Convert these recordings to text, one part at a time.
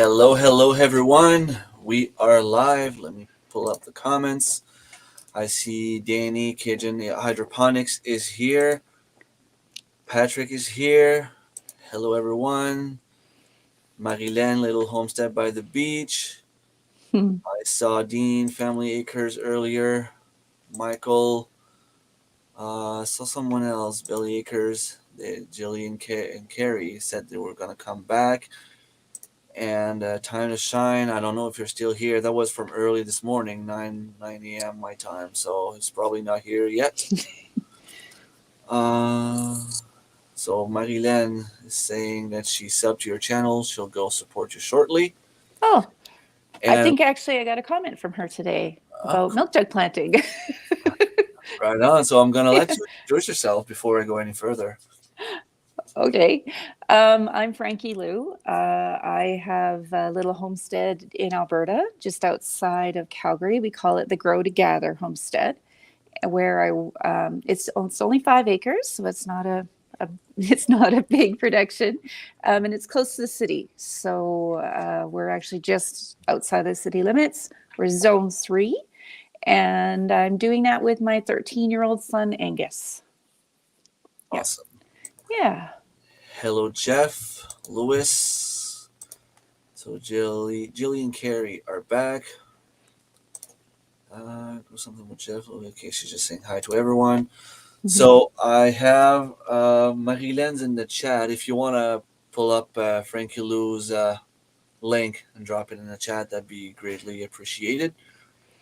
Hello, everyone. We are live. Let me pull up the comments. I see Danny Cajun Hydroponics is here. Patrick is here. Hello, everyone. Marilyn, Little Homestead by the Beach. I saw Dean Family Acres earlier. Michael. Saw someone else, Billy Acres. Jillian and Carrie said they were going to come back. And Time to Shine, I don't know if you're still here. That was from early this morning, 9 a.m. my time, so it's probably not here yet. So Marilyn is saying that she subbed to your channel. She'll go support you shortly. Oh, I And think actually I got a comment from her today about milk jug planting. right on. So I'm going to let you introduce yourself before I go any further. Okay. I'm Frankie-Lou. I have a little homestead in Alberta, just outside of Calgary. We call it the Grow To Gather Homestead, where it's only 5 acres, so it's not a big production, and it's close to the city. So we're actually just outside the city limits. We're Zone 3, and I'm doing that with my 13-year-old son, Angus. Awesome. Yeah. Hello, Jeff, Lewis. So Jilly and Carrie are back. Something with Jeff. Okay, she's just saying hi to everyone. Mm-hmm. So I have Marie-Len's in the chat. If you want to pull up Frankie-Lou's link and drop it in the chat, that'd be greatly appreciated.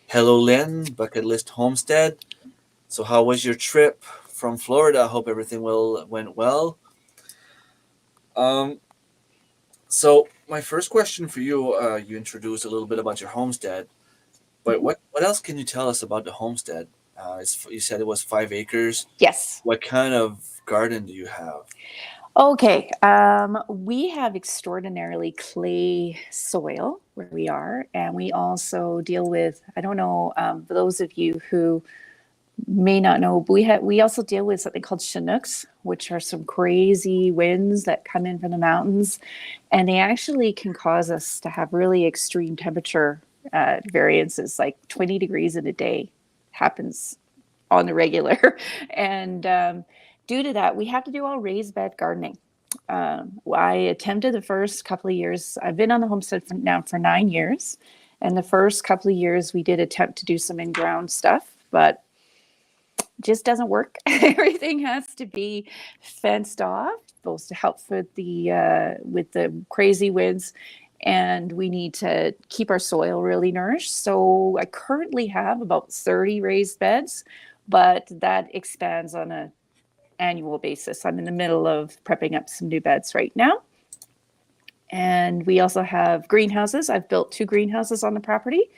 Hello, Len, Bucket List Homestead. So how was your trip from Florida? I hope everything went well. So my first question for you, you introduced a little bit about your homestead, but what else can you tell us about the homestead? You said it was 5 acres. Yes. What kind of garden do you have? Okay. We have extraordinarily clay soil where we are, and we also deal with, I don't know, for those of you who may not know, but we also deal with something called Chinooks, which are some crazy winds that come in from the mountains, and they actually can cause us to have really extreme temperature variances, like 20 degrees in a day happens on the regular. And due to that, we have to do all raised bed gardening. I attempted the first couple of years. I've been on the homestead now for 9 years, and the first couple of years we did attempt to do some in-ground stuff, but just doesn't work. Everything has to be fenced off, supposed to help with the crazy winds, and we need to keep our soil really nourished. So I currently have about 30 raised beds, but that expands on an annual basis. I'm in the middle of prepping up some new beds right now. And we also have greenhouses. I've built 2 greenhouses on the property.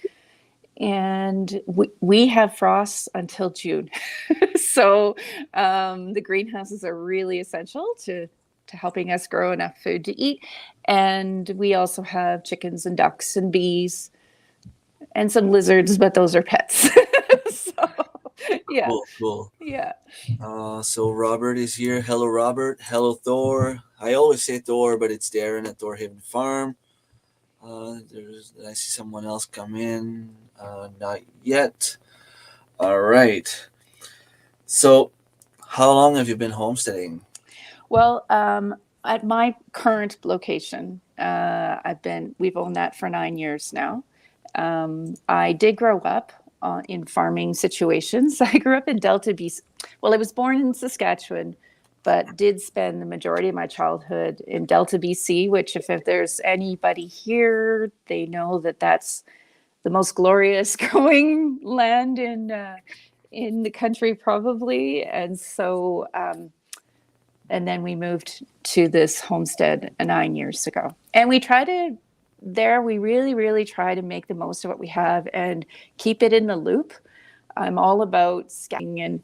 And we have frosts until June. So the greenhouses are really essential to helping us grow enough food to eat. And we also have chickens and ducks and bees and some lizards, but those are pets. So, yeah. Cool. Yeah. So Robert is here. Hello, Robert. Hello, Thor. I always say Thor, but it's Darren at Thorhaven Farm. Did I see someone else come in? Not yet. All right. So, how long have you been homesteading? Well, at my current location, we've owned that for 9 years now. I did grow up in farming situations. I grew up in Delta, BC. Well, I was born in Saskatchewan, but did spend the majority of my childhood in Delta, BC, which if there's anybody here, they know that that's the most glorious growing land in the country, probably. And so, and then we moved to this homestead 9 years ago. And we really, really try to make the most of what we have and keep it in the loop. I'm all about scouting and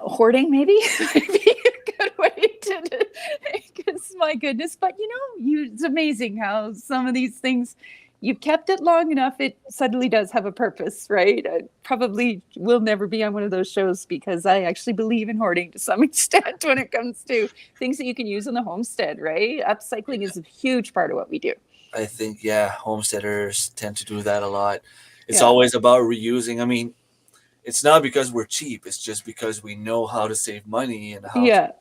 hoarding, maybe be a good way to, because my goodness, but it's amazing how some of these things, you've kept it long enough, it suddenly does have a purpose, right? I probably will never be on one of those shows because I actually believe in hoarding to some extent when it comes to things that you can use in the homestead, right? Upcycling is a huge part of what we do. I think, yeah, homesteaders tend to do that a lot. It's Yeah. always about reusing. I mean, it's not because we're cheap. It's just because we know how to save money and how to Yeah.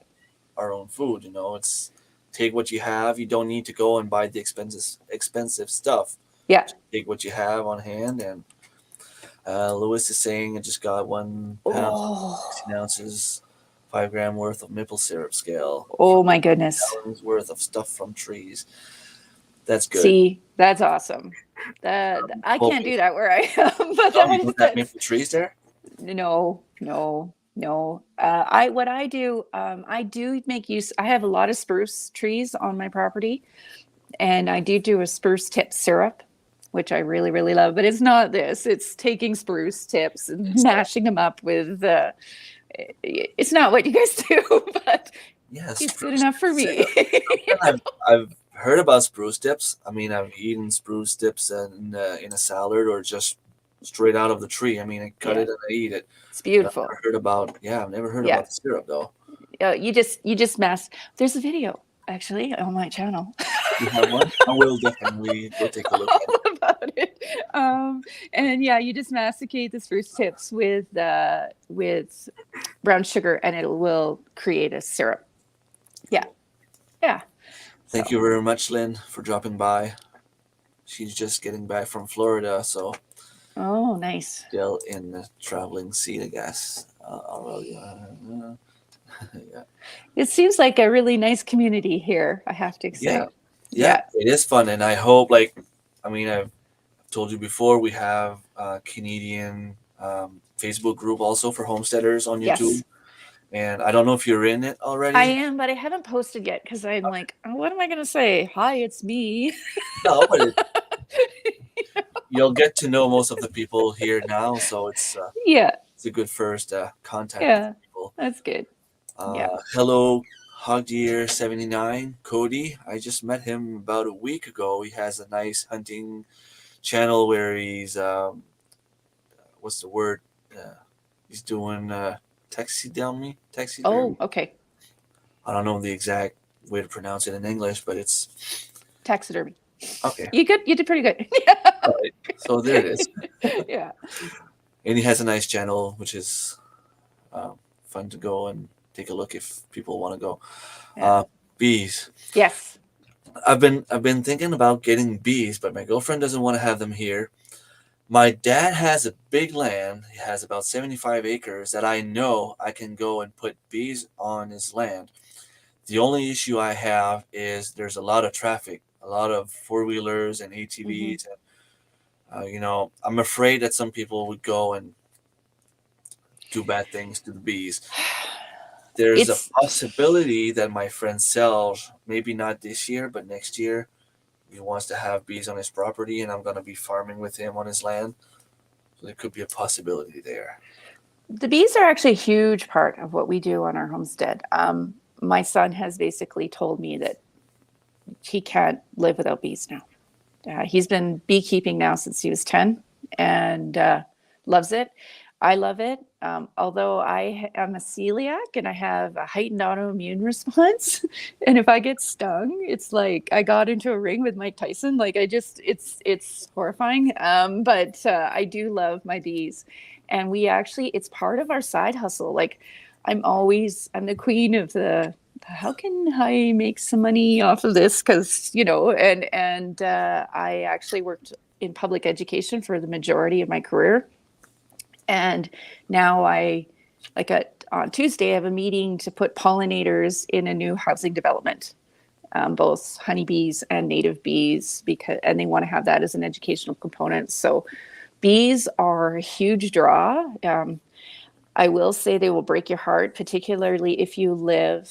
our own food. It's take what you have. You don't need to go and buy the expensive stuff. Yeah. Take what you have on hand. And Lewis is saying I just got 1 pound, Oh. 16 ounces, 5 gram worth of maple syrup scale, Oh my goodness. gallons worth of stuff from trees. That's good. See, that's awesome. That I can't Hopefully, do that where I am, but oh, you don't have that's maple trees there? no, no, no. What I do, I do make use. I have a lot of spruce trees on my property, and I do a spruce tip syrup, which I really, really love. But it's not this. It's taking spruce tips and It's not. mashing them up with. It's not what you guys do, but Yeah, it's good spruce enough for me. syrup. I've heard about spruce tips. I mean, I've eaten spruce tips in a salad or just straight out of the tree. I mean, I cut Yeah, it and I eat it. it's But beautiful. I've never heard Yeah, about the syrup though. you just mask. There's a video actually on my channel You have one? I will definitely go take a look at it. all about it. And yeah, you just masticate the spruce tips with brown sugar, and it will create a syrup. Yeah, yeah. Thank So, you very much, Lynn, for dropping by. She's just getting back from Florida, so oh, nice. still in the traveling seat, I guess. Yeah. It seems like a really nice community here, I have to Yeah, say. yeah, Yeah. it is fun, and I hope, I mean, I've told you before, we have a Canadian Facebook group also for homesteaders on YouTube, Yes, and I don't know if you're in it I already. am, but I haven't posted yet because I'm like, oh, what am I going to say? Hi, it's me. No, but you'll get to know most of the people here now, so Yeah, it's a good first contact with yeah, people. that's good. Yeah. Hello, Hogdeer79, Cody. I just met him about a week ago. He has a nice hunting channel where he's what's the word? Uh, he's doing taxidermy. Oh, okay. I don't know the exact way to pronounce it in English, but it's Taxidermy. okay. You good? You did pretty good. All right. So there it is. Yeah. And he has a nice channel, which is fun to go and take a look if people want to go. Yeah. Bees. Yes. I've been thinking about getting bees, but my girlfriend doesn't want to have them here. My dad has a big land. He has about 75 acres that I know I can go and put bees on his land. The only issue I have is there's a lot of traffic, a lot of four-wheelers and Hmm. ATVs. And, I'm afraid that some people would go and do bad things to the bees. There's a It's possibility that my friend sells, maybe not this year, but next year. He wants to have bees on his property, and I'm going to be farming with him on his land. So there could be a possibility there. the bees are actually a huge part of what we do on our homestead. My son has basically told me that he can't live without bees now. He's been beekeeping now since he was 10 and loves it. I love it. Although I am a celiac and I have a heightened autoimmune response. And if I get stung, it's like I got into a ring with Mike Tyson. Like it's horrifying. But I do love my bees. And it's part of our side hustle. Like I'm the queen of the how can I make some money off of this? Because and I actually worked in public education for the majority of my career, and now on Tuesday I have a meeting to put pollinators in a new housing development, both honeybees and native bees, and they want to have that as an educational component. So bees are a huge draw. I will say they will break your heart, particularly if you live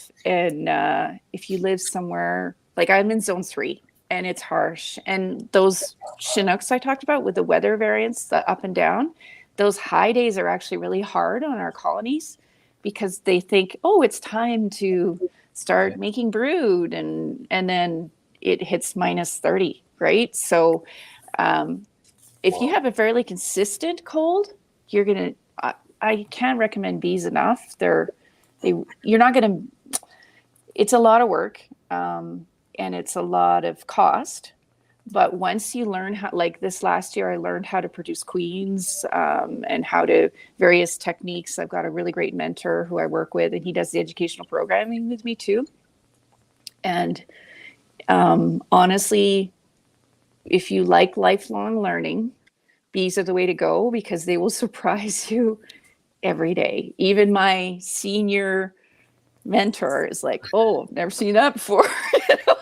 somewhere like I'm in zone 3 and it's harsh. And those Chinooks I talked about with the weather variance, the up and down, those high days are actually really hard on our colonies because they think, oh, it's time to Okay. start making brood, and then it hits minus 30, right? So if you Well, have a fairly consistent cold, you're gonna. I can't recommend bees enough. You're not gonna. It's a lot of work, and it's a lot of cost, But once you learn how, like this last year, I learned how to produce queens, and how to various techniques. I've got a really great mentor who I work with, and he does the educational programming with me too. And honestly, if you like lifelong learning, bees are the way to go because they will surprise you every day. Even my senior mentor is like, "Oh, never seen that before," you know?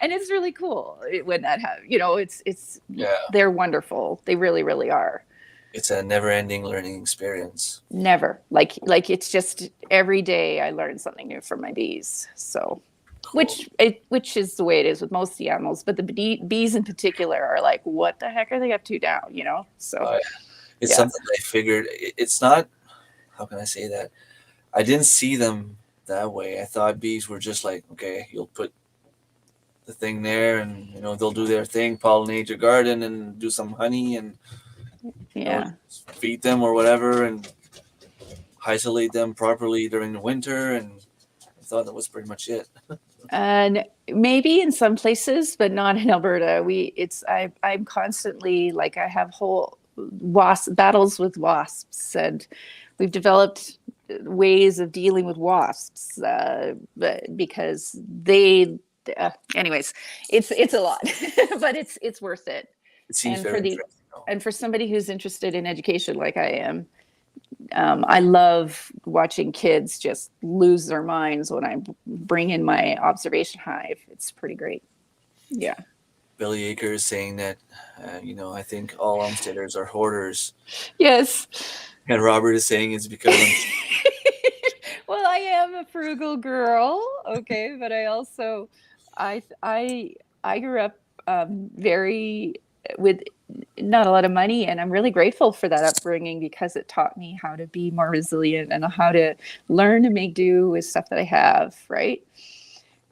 And it's really cool when that happens. You know, it's Yeah. they're wonderful. They really, really are. It's a never-ending learning experience. Never like it's just every day I learn something new from my bees. So, Cool. which is the way it is with most of the animals, but the bees in particular are like, what the heck are they up to now? You know, so It's yeah. something I figured. It's not. How can I say that? I didn't see them that way. I thought bees were just like, okay, you'll put the thing there, and they'll do their thing, pollinate your garden, and do some honey, and Yeah. feed them or whatever, and isolate them properly during the winter. And I thought that was pretty much it. And maybe in some places, but not in Alberta. I'm constantly like, I have whole battles with wasps, and we've developed ways of dealing with wasps, because anyways, it's a lot, but it's worth it. It seems very interesting. And for somebody who's interested in education like I am, I love watching kids just lose their minds when I bring in my observation hive. It's pretty great. Yeah. Billy Aker is saying that, I think all homesteaders are hoarders. Yes. And Robert is saying it's because Well, I am a frugal girl, okay, but I also, I grew up very with not a lot of money, and I'm really grateful for that upbringing because it taught me how to be more resilient and how to learn to make do with stuff that I have, right?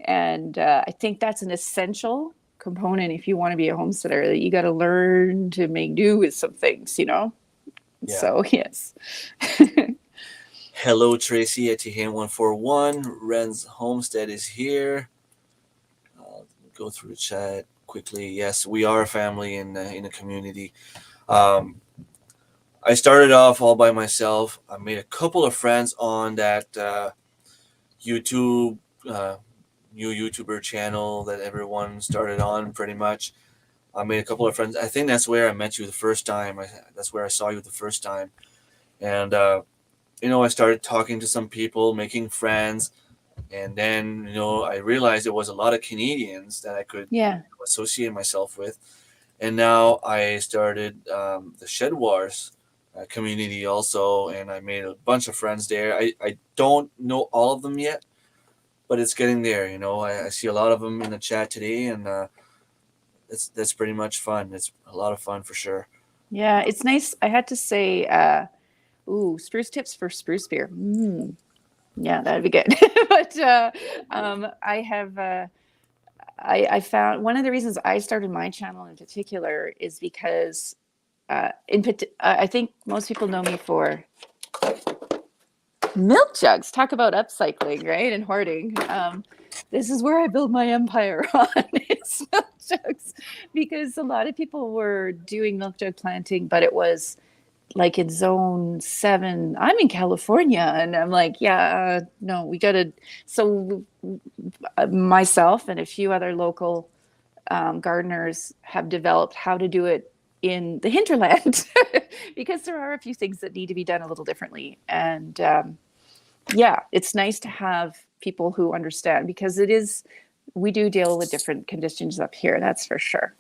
And I think that's an essential component if you want to be a homesteader, that you got to learn to make do with some things, Yeah. So yes. Hello, Tracy at THN141. Ren's Homestead is here. Go through the chat quickly. Yes, we are a family in a community. I started off all by myself. I made a couple of friends on that YouTube, new YouTuber channel that everyone started on pretty much. I made a couple of friends. I think that's where I met you the first time. That's where I saw you the first time. And, I started talking to some people, making friends. And then, I realized there was a lot of Canadians that I could associate myself with. And now I started the Shed Wars community also, and I made a bunch of friends there. I don't know all of them yet, but it's getting there. I see a lot of them in the chat today, and that's pretty much fun. It's a lot of fun for sure. Yeah, it's nice. I had to say, spruce tips for spruce beer. Yeah, that'd be good. But I have, I found one of the reasons I started my channel in particular is because, I think most people know me for milk jugs. Talk about upcycling, right? And hoarding. This is where I build my empire on. It's milk jugs, because a lot of people were doing milk jug planting, but it was like in zone 7. I'm in California, and I'm like, no, we gotta. So myself and a few other local gardeners have developed how to do it in the hinterland, because there are a few things that need to be done a little differently. And it's nice to have people who understand, because we do deal with different conditions up here. That's for sure.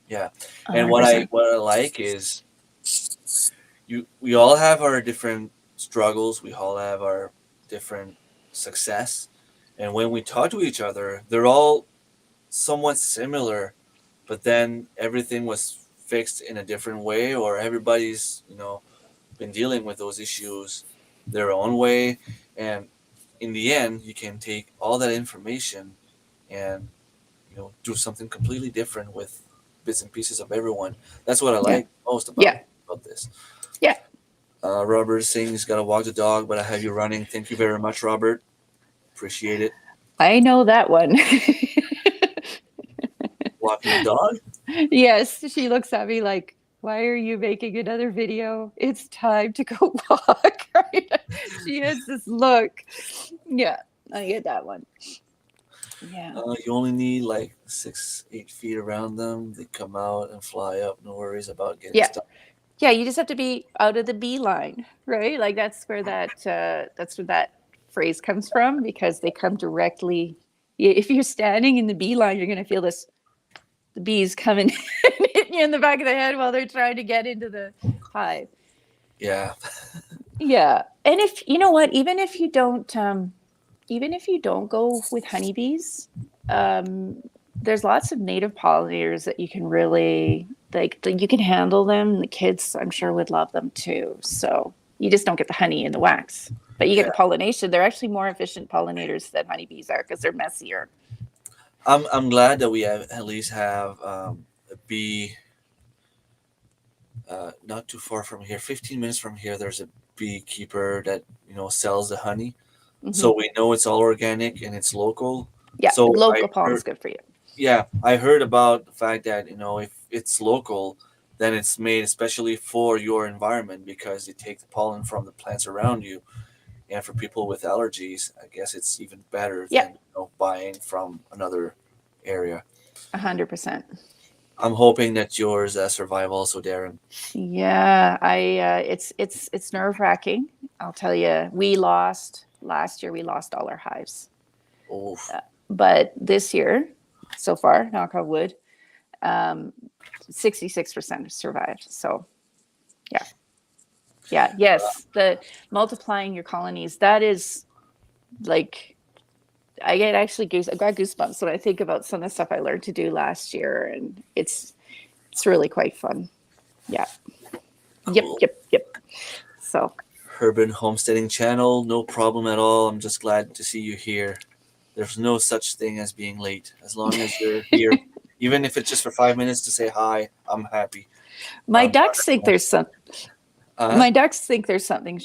Yeah. And what I like is we all have our different struggles. We all have our different success. And when we talk to each other, they're all somewhat similar, but then everything was fixed in a different way, or everybody's, been dealing with those issues their own way. And in the end, you can take all that information and, do something completely different with bits and pieces of everyone. That's what I like most about this. Yeah. Robert is saying he's got to walk the dog, but I have you running. Thank you very much, Robert. Appreciate it. I know that one. Walking the dog? Yes, she looks at me like, why are you making another video? It's time to go walk. Right? She has this look. Yeah, I get that one. Yeah. You only need like 6, 8 feet around them. They come out and fly up. No worries about getting Yeah. stuck. Yeah, you just have to be out of the bee line, right? Like that's where that phrase comes from, because they come directly. If you're standing in the bee line, you're going to feel the bees coming and hitting you in the back of the head while they're trying to get into the hive. Yeah. Yeah, and if you know what, even if you don't go with honeybees, there's lots of native pollinators that you can really like. You can handle them. The kids, I'm sure, would love them too. So you just don't get the honey and the wax, but you get Yeah. the pollination. They're actually more efficient pollinators than honeybees are because they're messier. I'm glad that we at least have a bee not too far from here. 15 minutes from here, there's a beekeeper that sells the honey, Mm-hmm. so we know it's all organic and it's local. Yeah, So I local pollen is heard, good for you. yeah, I heard about the fact that if it's local, then it's made especially for your environment because they take the pollen from the plants around you. And for people with allergies, I guess it's even better Yeah, than buying from another area. 100%. I'm hoping that yours survive also, Darren. Yeah, it's nerve-wracking. I'll tell you, we lost last year. We lost all our hives, Oof. but this year, so far, knock on wood, 66% have survived. So, yeah, yes, the multiplying your colonies, that is like I got goosebumps when I think about some of the stuff I learned to do last year, and it's really quite fun. Yeah. Cool. Yep. So. Urban Homesteading channel, no problem at all. I'm just glad to see you here. There's no such thing as being late. As long as you're here, even if it's just for 5 minutes to say hi, I'm happy. My ducks think there's some. Uh, My ducks think there's something.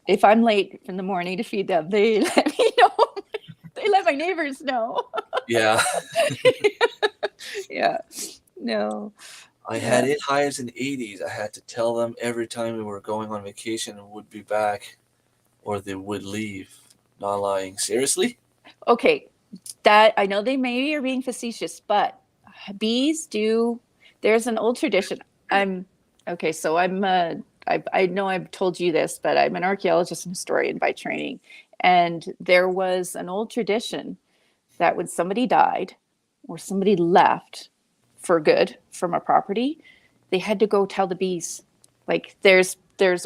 If I'm late in the morning to feed them, they let me know. They let my neighbors know. yeah. Yeah. No. I had it hives in the 80s. I had to tell them every time we were going on vacation and would be back or they would leave. Not lying. Seriously? Okay. That I know they maybe are being facetious, but bees do. There's an old tradition. I'm okay. So I know I've told you this, but I'm an archaeologist and historian by training. And there was an old tradition that when somebody died or somebody left for good from a property, they had to go tell the bees. Like there's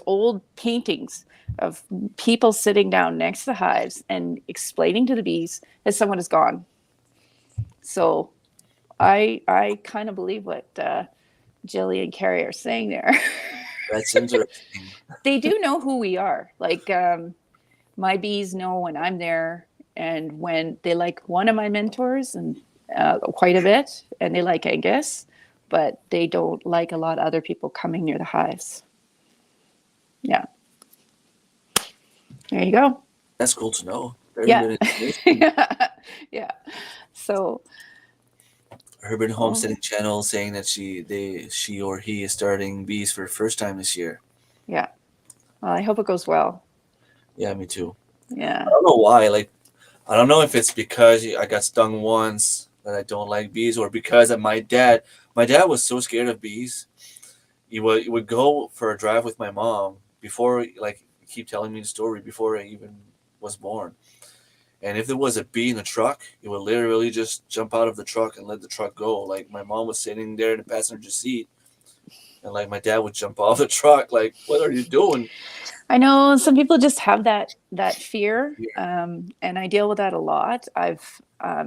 old paintings of people sitting down next to the hives and explaining to the bees that someone is gone. So I kind of believe what Jilly and Carrie are saying there. That's interesting. They do know who we are. Like my bees know when I'm there, and when they like one of my mentors and quite a bit, and they like Angus, but they don't like a lot of other people coming near the hives. Yeah. There you go. That's cool to know. Very Yeah. good information. Yeah. So. Urban Homesteading channel saying that she or he is starting bees for the first time this year. Yeah. Well, I hope it goes well. Yeah, me too. Yeah. I don't know why. Like, I don't know if it's because I got stung once that I don't like bees, or because of my dad. My dad was so scared of bees. He would go for a drive with my mom before, like, keep telling me the story before I even was born. And if there was a bee in the truck, he would literally just jump out of the truck and let the truck go. Like, my mom was sitting there in the passenger seat, and like my dad would jump off the truck. Like, what are you doing? I know some people just have that fear, and I deal with that a lot. I've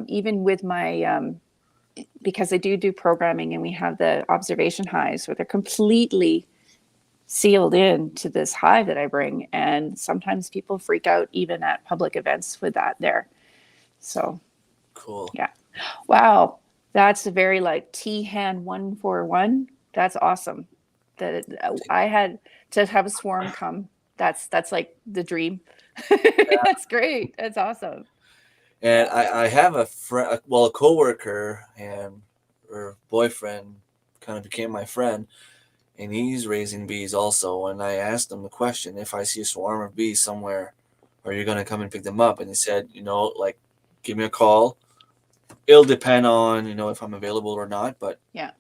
even with my because I do programming, and we have the observation hives where they're completely sealed in to this hive that I bring, and sometimes people freak out even at public events with that there. So Cool. yeah, wow, that's a very like T-hand 141. That's awesome. That I had to have a swarm come. That's like the dream. That's great. That's awesome. And I have a friend, well, a coworker, and her boyfriend kind of became my friend, and he's raising bees also. And I asked him the question, if I see a swarm of bees somewhere, are you going to come and pick them up? And he said, like, give me a call. It'll depend on, if I'm available or not. But Yeah.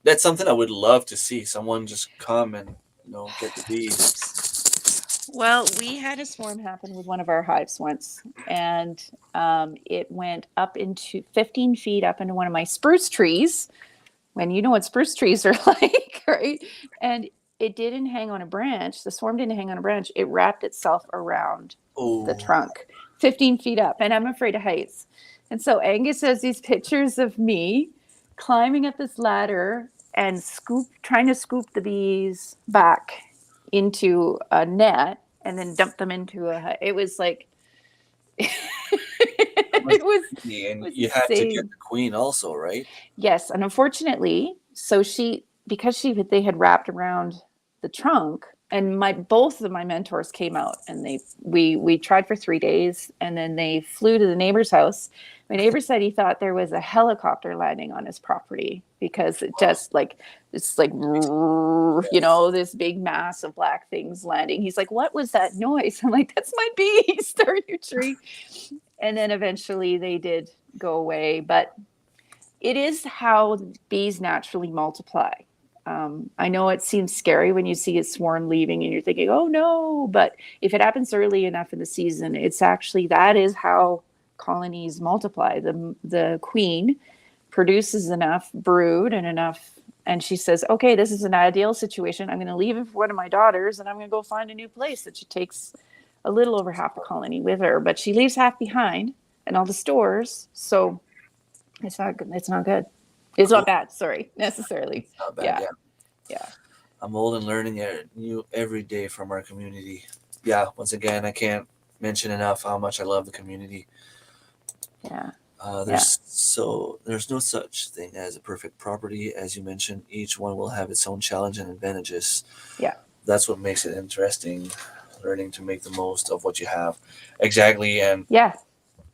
that's something I would love to see. Someone just come and, get the bees. Well, we had a swarm happen with one of our hives once, and it went up into 15 feet up into one of my spruce trees. When you know what spruce trees are like, right? And it didn't hang on a branch. The swarm didn't hang on a branch. It wrapped itself around the Oh, trunk, 15 feet up. And I'm afraid of heights. And so Angus has these pictures of me climbing up this ladder and trying to scoop the bees back into a net and then dump them into a hut. It was like, it was and was you had to get insane. the queen also, right? Yes, and unfortunately, so because they had wrapped around the trunk, and both of my mentors came out, and we tried for 3 days, and then they flew to the neighbor's house. My neighbor said he thought there was a helicopter landing on his property because it just it's like this big mass of black things landing. He's like, "What was that noise?" I'm like, "That's my bees. They're in your tree." And then eventually they did go away, but it is how bees naturally multiply. I know it seems scary when you see a swarm leaving and you're thinking, oh no, but if it happens early enough in the season, that is how colonies multiply. The queen produces enough brood and she says, okay, this is an ideal situation. I'm going to leave it for one of my daughters and I'm going to go find a new place. That she takes a little over half the colony with her, but she leaves half behind and all the stores. So it's not good. It's not good. It's Cool. not bad. Sorry, necessarily. Not bad, Yeah. yeah. Yeah. I'm old and learning new every day from our community. Yeah, once again, I can't mention enough how much I love the community. Yeah. There's no such thing as a perfect property, as you mentioned. Each one will have its own challenge and advantages. Yeah. That's what makes it interesting, learning to make the most of what you have. Exactly, and Yeah.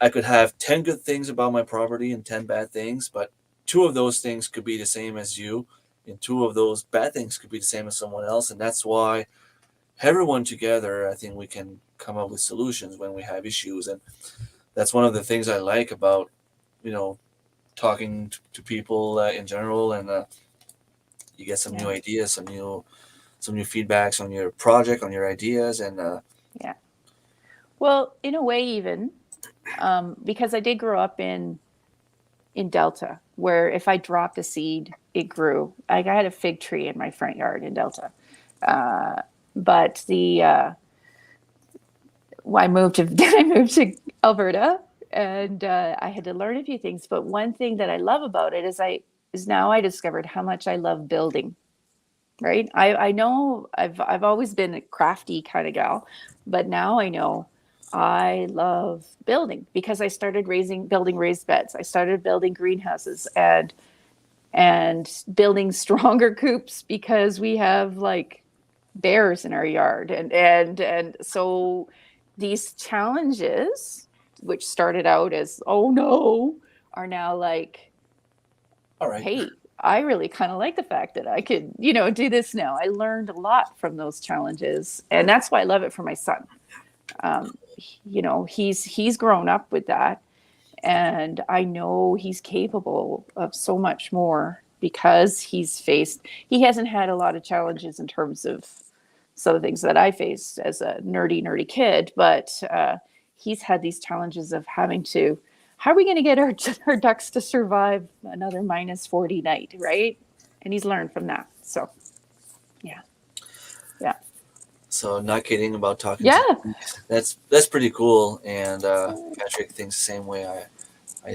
I could have 10 good things about my property and 10 bad things, but two of those things could be the same as you, and two of those bad things could be the same as someone else. And that's why everyone together, I think we can come up with solutions when we have issues. And that's one of the things I like about, talking to people in general. And you get some new ideas, some new feedbacks on your project, on your ideas. And Yeah. Well, in a way, even because I did grow up in Delta, where if I dropped a seed, it grew. Like I had a fig tree in my front yard in Delta, but I moved to I moved to Alberta, and I had to learn a few things. But one thing that I love about it is now I discovered how much I love building. Right? I know I've always been a crafty kind of gal, but now I know I love building because I started building raised beds. I started building greenhouses and building stronger coops because we have like bears in our yard and so these challenges, which started out as oh no, are now like, all right. hey, I really kind of like the fact that I could, do this now. I learned a lot from those challenges, and that's why I love it for my son. He's grown up with that, and I know he's capable of so much more because he hasn't had a lot of challenges in terms of some of the things that I faced as a nerdy kid, but he's had these challenges of how are we going to get our ducks to survive another minus 40 night, right? And he's learned from that. So, yeah. Yeah. So not kidding about talking Yeah. to that's pretty cool. And Patrick thinks the same way. I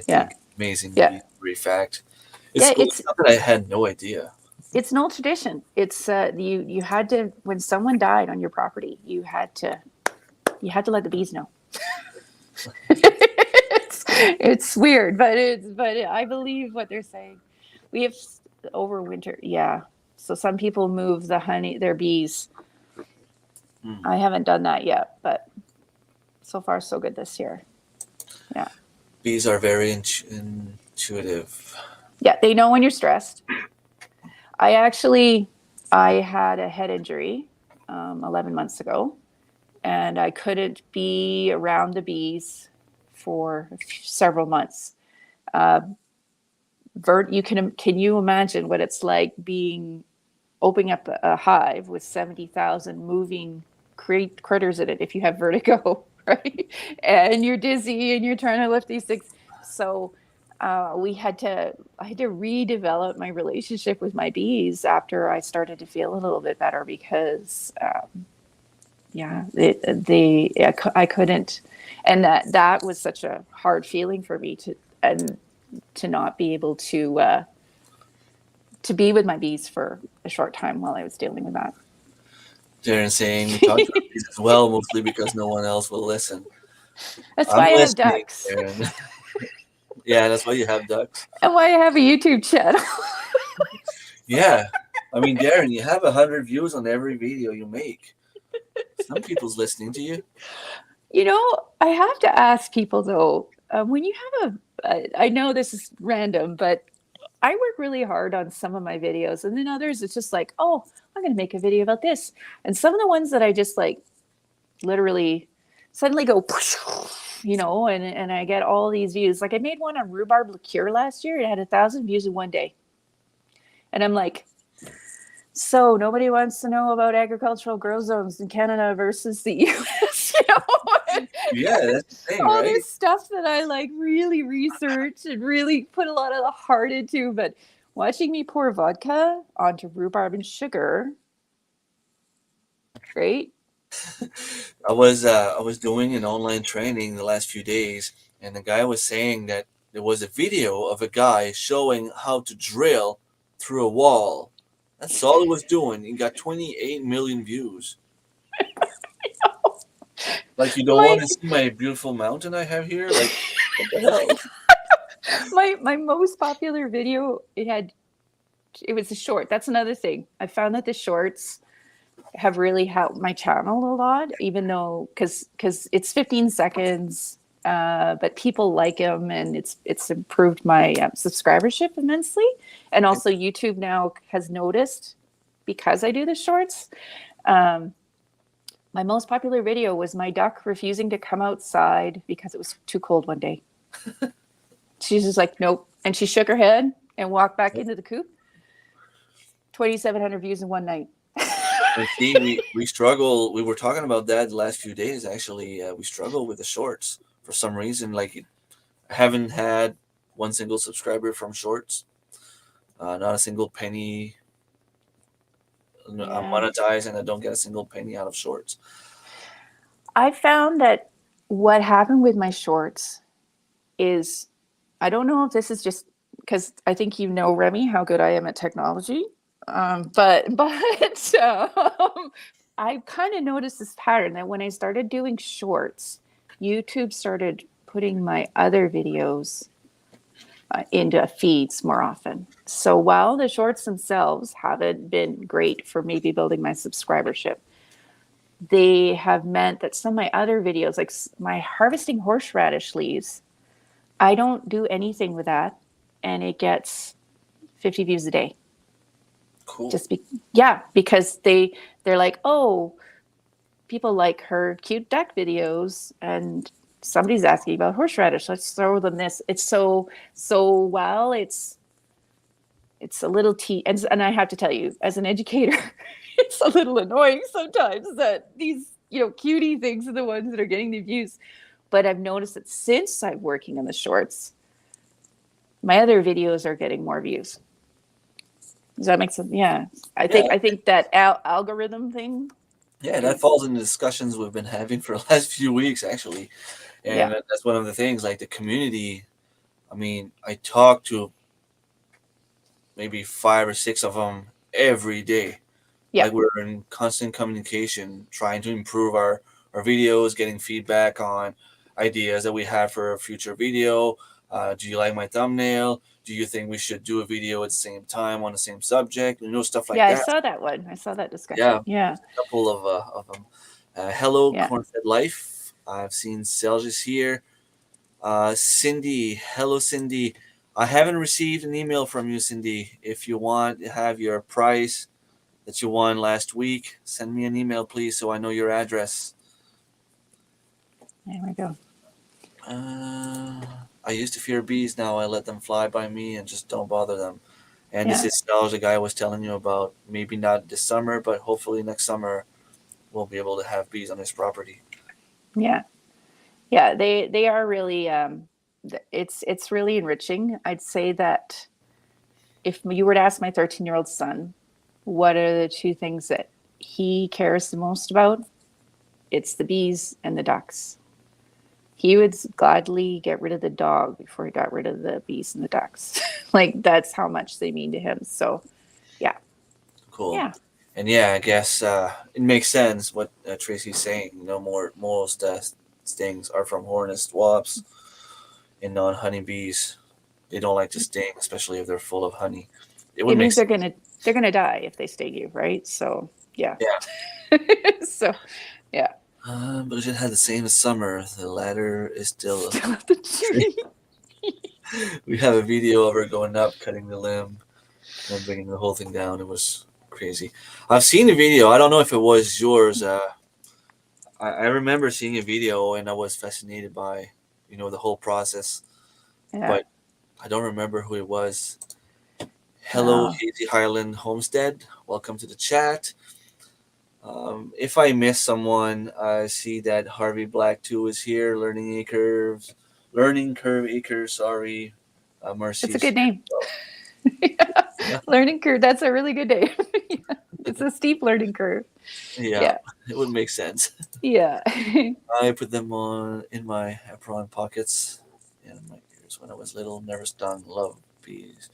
Yeah. think amazing to Yeah. be very fact. It's Yeah. cool. It's something I had no idea. It's an old tradition. It's you had to, when someone died on your property, you had to let the bees know. It's weird, but I believe what they're saying. We have over winter, yeah. So some people move their bees. I haven't done that yet, but so far so good this year. Yeah. Bees are very intuitive. Yeah, they know when you're stressed. I had a head injury 11 months ago, and I couldn't be around the bees for several months. Uh, can you imagine what it's like being opening up a hive with 70,000 moving critters in it if you have vertigo, right? And you're dizzy and you're trying to lift these things. So I had to redevelop my relationship with my bees after I started to feel a little bit better because, yeah, I couldn't, and that was such a hard feeling for me to not be able to be with my bees for a short time while I was dealing with that. Darren saying we talk to our bees as well, mostly because no one else will listen. That's I'm why I have listening, ducks. Darren. Yeah, that's why you have ducks. And why I have a YouTube channel. Yeah. I mean, Darren, you have 100 views on every video you make. Some people's listening to you. You know, I have to ask people though, when you have I know this is random, but I work really hard on some of my videos, and then others, it's just like, oh, I'm going to make a video about this. And some of the ones that I just like literally suddenly go, and I get all these views. Like I made one on rhubarb liqueur last year. It had 1,000 views in one day. And I'm like, so nobody wants to know about agricultural grow zones in Canada versus the US, Yeah, that's the thing, all right? this stuff that I like really research and really put a lot of the heart into. But watching me pour vodka onto rhubarb and sugar, great. I was doing an online training the last few days, and the guy was saying that there was a video of a guy showing how to drill through a wall. That's all he was doing. He got 28 million views. Like, you don't want My to see my beautiful mountain I have here? Like, what the hell? my most popular video, it was a short. That's another thing. I found that the shorts have really helped my channel a lot, even though because it's 15 seconds, but people like them, and it's improved my subscribership immensely. And also, YouTube now has noticed because I do the shorts. Um, my most popular video was my duck refusing to come outside because it was too cold one day. She's just like, nope, and she shook her head and walked back into the coop. 2,700 views in one night. And see, we struggle. We were talking about that the last few days, actually. We struggle with the shorts for some reason. Like, I haven't had one single subscriber from shorts, not a single penny. I'm monetized, and I don't get a single penny out of shorts. I found that what happened with my shorts is, I don't know if this is just because I think Remy, how good I am at technology. But I kind of noticed this pattern that when I started doing shorts, YouTube started putting my other videos into feeds more often. So while the shorts themselves haven't been great for maybe building my subscribership, they have meant that some of my other videos, like my harvesting horseradish leaves, I don't do anything with that, and it gets 50 views a day. Cool. Because they're like, oh, people like her cute duck videos, and somebody's asking about horseradish. Let's throw them this. It's so while it's a little and I have to tell you, as an educator, it's a little annoying sometimes that these cutie things are the ones that are getting the views. But I've noticed that since I'm working on the shorts, my other videos are getting more views. Does that make sense? Yeah. I think that algorithm thing. Yeah, that falls into discussions we've been having for the last few weeks, actually. And that's one of the things, like the community. I mean, I talk to maybe 5 or 6 of them every day. Yeah. Like, we're in constant communication, trying to improve our videos, getting feedback on ideas that we have for a future video. Do you like my thumbnail? Do you think we should do a video at the same time on the same subject? Stuff like that. Yeah, I saw that one. I saw that discussion. Yeah. A couple of them. Hello, Yeah. Cornfed Life. I've seen Celsius here. Cindy. Hello, Cindy. I haven't received an email from you, Cindy. If you want to have your price that you won last week, send me an email, please, so I know your address. There we go. I used to fear bees. Now I let them fly by me and just don't bother them. And this Yeah. is the guy I was telling you about. Maybe not this summer, but hopefully next summer we'll be able to have bees on his property. Yeah. Yeah. They are really, it's really enriching. I'd say that if you were to ask my 13-year-old son, what are the two things that he cares the most about? It's the bees and the ducks. He would gladly get rid of the dog before he got rid of the bees and the ducks. Like, that's how much they mean to him. So, yeah. Cool. Yeah. And yeah, I guess it makes sense what Tracy's saying. Most stings are from hornets, wasps, and non-honeybees. They don't like to sting, especially if they're full of honey. It would It make means sense. they're gonna die if they sting you, right? So, yeah. Yeah. So, yeah. But it had the same as summer. The ladder is still Still at the tree. we have a video of her going up, cutting the limb, and then bringing the whole thing down. It was crazy. I've seen a video. I don't know if it was yours. I remember seeing a video, and I was fascinated by, the whole process. Yeah. But I don't remember who it was. Hello, Oh. Hazy Highland Homestead. Welcome to the chat. If I miss someone, I see that Harvey Black 2 is here. Learning Curve Acres. Sorry, Mercy's It's a good here. name. Yeah. Learning curve. That's a really good name. Yeah. It's a steep learning curve. Yeah, it would make sense. Yeah. I put them on in my apron pockets and my ears when I was little. Never stung. Love bees.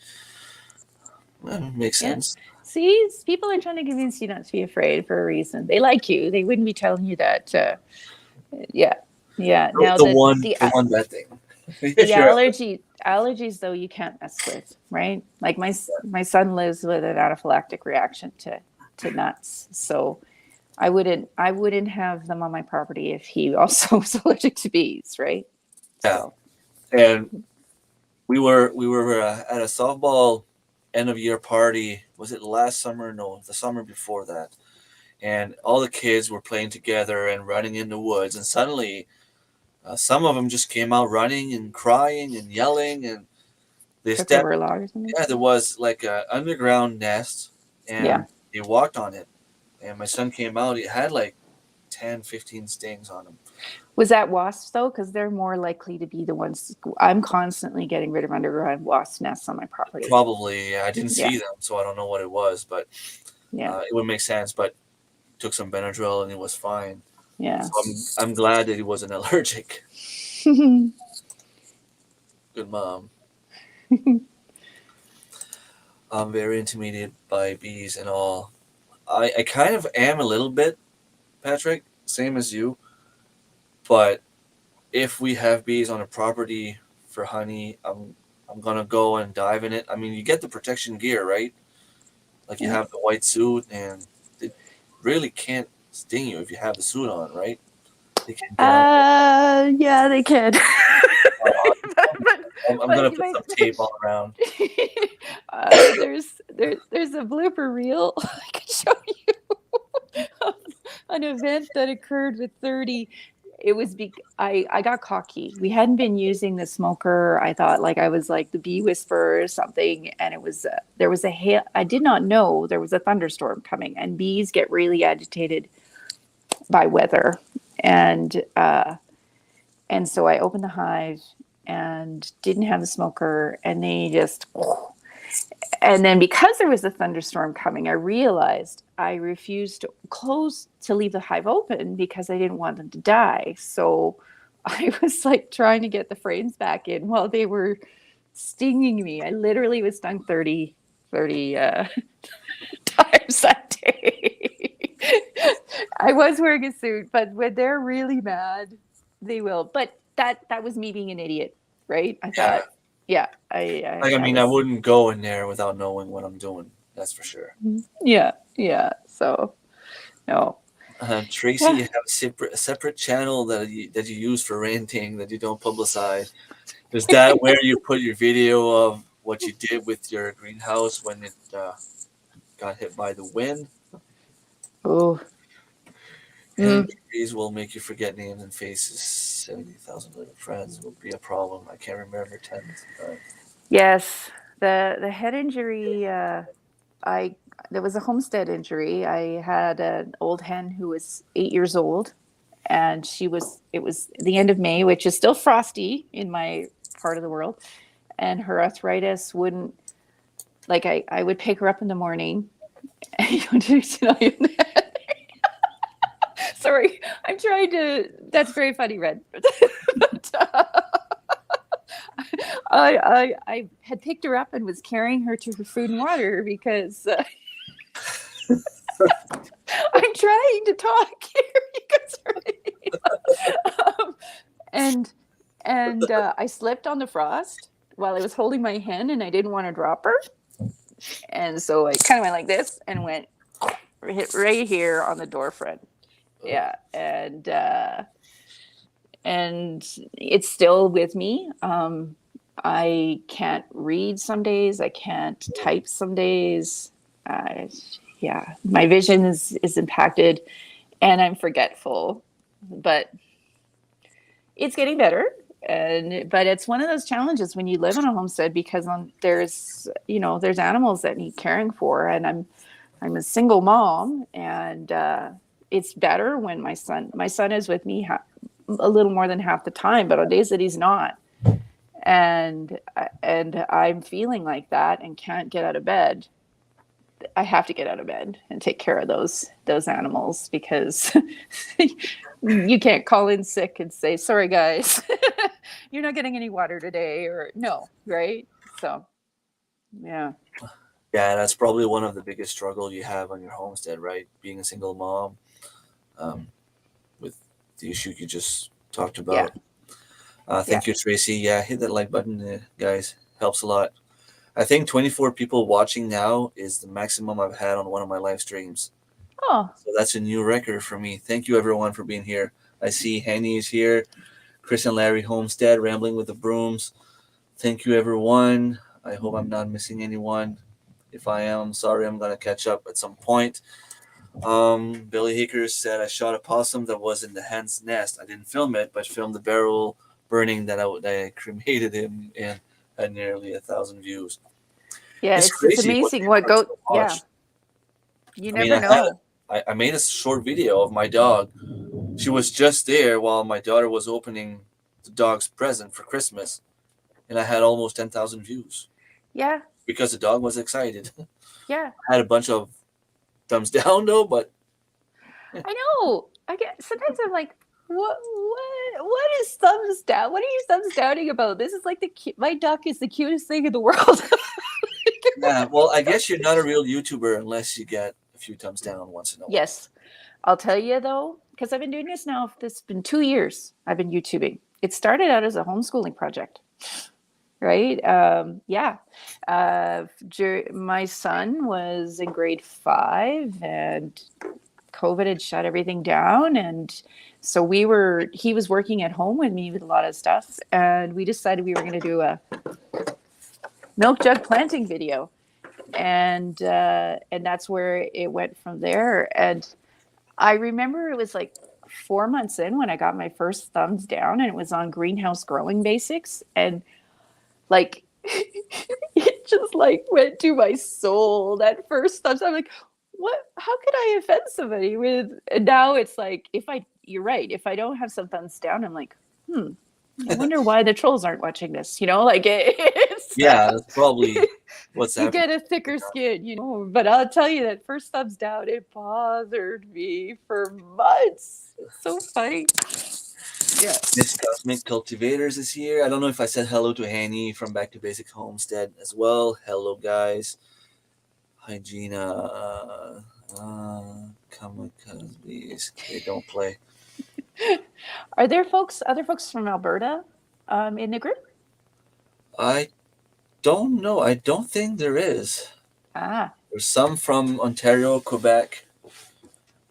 Well, makes Yeah. sense. See, people are trying to convince you not to be afraid for a reason. They like you. They wouldn't be telling you that. Yeah. Yeah. Now The one bad thing. If the you're allergies though, you can't mess with, right? Like my son lives with an anaphylactic reaction to nuts. So I wouldn't have them on my property if he also was allergic to bees, right? yeah, So and we were at a softball end of year party. Was it last summer? No, the summer before that. And all the kids were playing together and running in the woods. And suddenly, some of them just came out running and crying and yelling. And they trip stepped. over a log or something. Yeah, there was like an underground nest, Yeah. and they walked on it. And my son came out. He had like 10, 15 stings on him. Was that wasps though? Because they're more likely to be the ones. I'm constantly getting rid of underground wasp nests on my property. Probably, yeah, I didn't see Yeah. them, so I don't know what it was, but Yeah. it would make sense. But took some Benadryl and it was fine. Yeah. So I'm glad that he wasn't allergic. Good mom. I'm very intimidated by bees and all. I kind of am a little bit, Patrick, same as you. But if we have bees on a property for honey, I'm gonna go and dive in it. I mean, you get the protection gear, right? Like you Yeah. have the white suit, and they really can't sting you if you have the suit on, right? They can get on. Yeah, they could. I'm gonna put some tape all around. There's a blooper reel I could show you of an event that occurred with 30. It was I got cocky. We hadn't been using the smoker. I thought like I was like the bee whisperer or something, and it was there was a hail. I did not know there was a thunderstorm coming, and bees get really agitated by weather, and so I opened the hive and didn't have the smoker, and they just. And then because there was a thunderstorm coming, I realized I refused to leave the hive open because I didn't want them to die. So I was like trying to get the frames back in while they were stinging me. I literally was stung 30 times that day. I was wearing a suit, but when they're really mad, they will. But that was me being an idiot, right? I thought, yeah, I wouldn't go in there without knowing what I'm doing. That's for sure. Yeah. So, no. Tracy, you have a separate channel that you use for ranting that you don't publicize. Is that where you put your video of what you did with your greenhouse when it got hit by the wind? Oh, Hidden trees will make you forget names and faces. 70,000 little friends will be a problem. I can't remember 10 times. yes. The head injury. I There was a homestead injury. I had an old hen who was 8 years old, and it was the end of May, which is still frosty in my part of the world, and her arthritis wouldn't, like, I would pick her up in the morning. Sorry, I'm trying to. That's very funny, Red. But, I had picked her up and was carrying her to her food and water because I'm trying to talk here. And I slipped on the frost while I was holding my hen, and I didn't want to drop her, and so I kind of went like this and went hit right here on the door front. Yeah, and it's still with me. I can't read some days. I can't type some days. Yeah, my vision is impacted, and I'm forgetful. But it's getting better. But it's one of those challenges when you live on a homestead, because there's animals that need caring for, and I'm a single mom, and it's better when my son is with me a little more than half the time, but on days that he's not, and I'm feeling like that and can't get out of bed, I have to get out of bed and take care of those animals, because you can't call in sick and say, sorry guys, you're not getting any water today, or no, right? So yeah. Yeah, that's probably one of the biggest struggle you have on your homestead, right? Being a single mom, with the issue you just talked about. Thank you, Tracy. Yeah, hit that like button, guys. Helps a lot. I think 24 people watching now is the maximum I've had on one of my live streams. Oh, So that's a new record for me. Thank you, everyone, for being here. I see Henny is here. Chris and Larry Homestead, Rambling with the Brooms. Thank you, everyone. I hope I'm not missing anyone. If I am, sorry, I'm going to catch up at some point. Billy Hickers said, I shot a possum that was in the hen's nest. I didn't film it, but filmed the barrel burning that I cremated him in. Had nearly 1,000 views. yeah, it's amazing what goes. Yeah, you never know. I made a short video of my dog. She was just there while my daughter was opening the dog's present for Christmas, and I had almost 10,000 views. Yeah, because the dog was excited. Yeah, I had a bunch of thumbs down though, but I know. I get sometimes I'm like, what is thumbs down? What are you thumbs downing about? This is like my duck is the cutest thing in the world. yeah, well, I guess you're not a real YouTuber unless you get a few thumbs down once in a while. Yes, I'll tell you though, because I've been doing this now. This has been 2 years. I've been YouTubing. It started out as a homeschooling project, right? My son was in grade 5, and COVID had shut everything down, and so he was working at home with me with a lot of stuff, and we decided we were going to do a milk jug planting video, and that's where it went from there. And I remember it was like 4 months in when I got my first thumbs down, and it was on greenhouse growing basics, and like it just like went to my soul, that first thumbs. I'm like, what, how could I offend somebody with? And now it's like, you're right, if I don't have some thumbs down, I'm like, I wonder why the trolls aren't watching this, like it's that's probably what's you happening. get a thicker skin, but I'll tell you that first thumbs down, it bothered me for months. It's so funny. Yeah. Miss Cosmic Cultivators is here. I don't know if I said hello to Hanny from Back to Basic Homestead as well. Hello, guys. Hi, Gina. Kamikazes. They don't play. Are there other folks from Alberta in the group? I don't know. I don't think there is. There's some from Ontario, Quebec,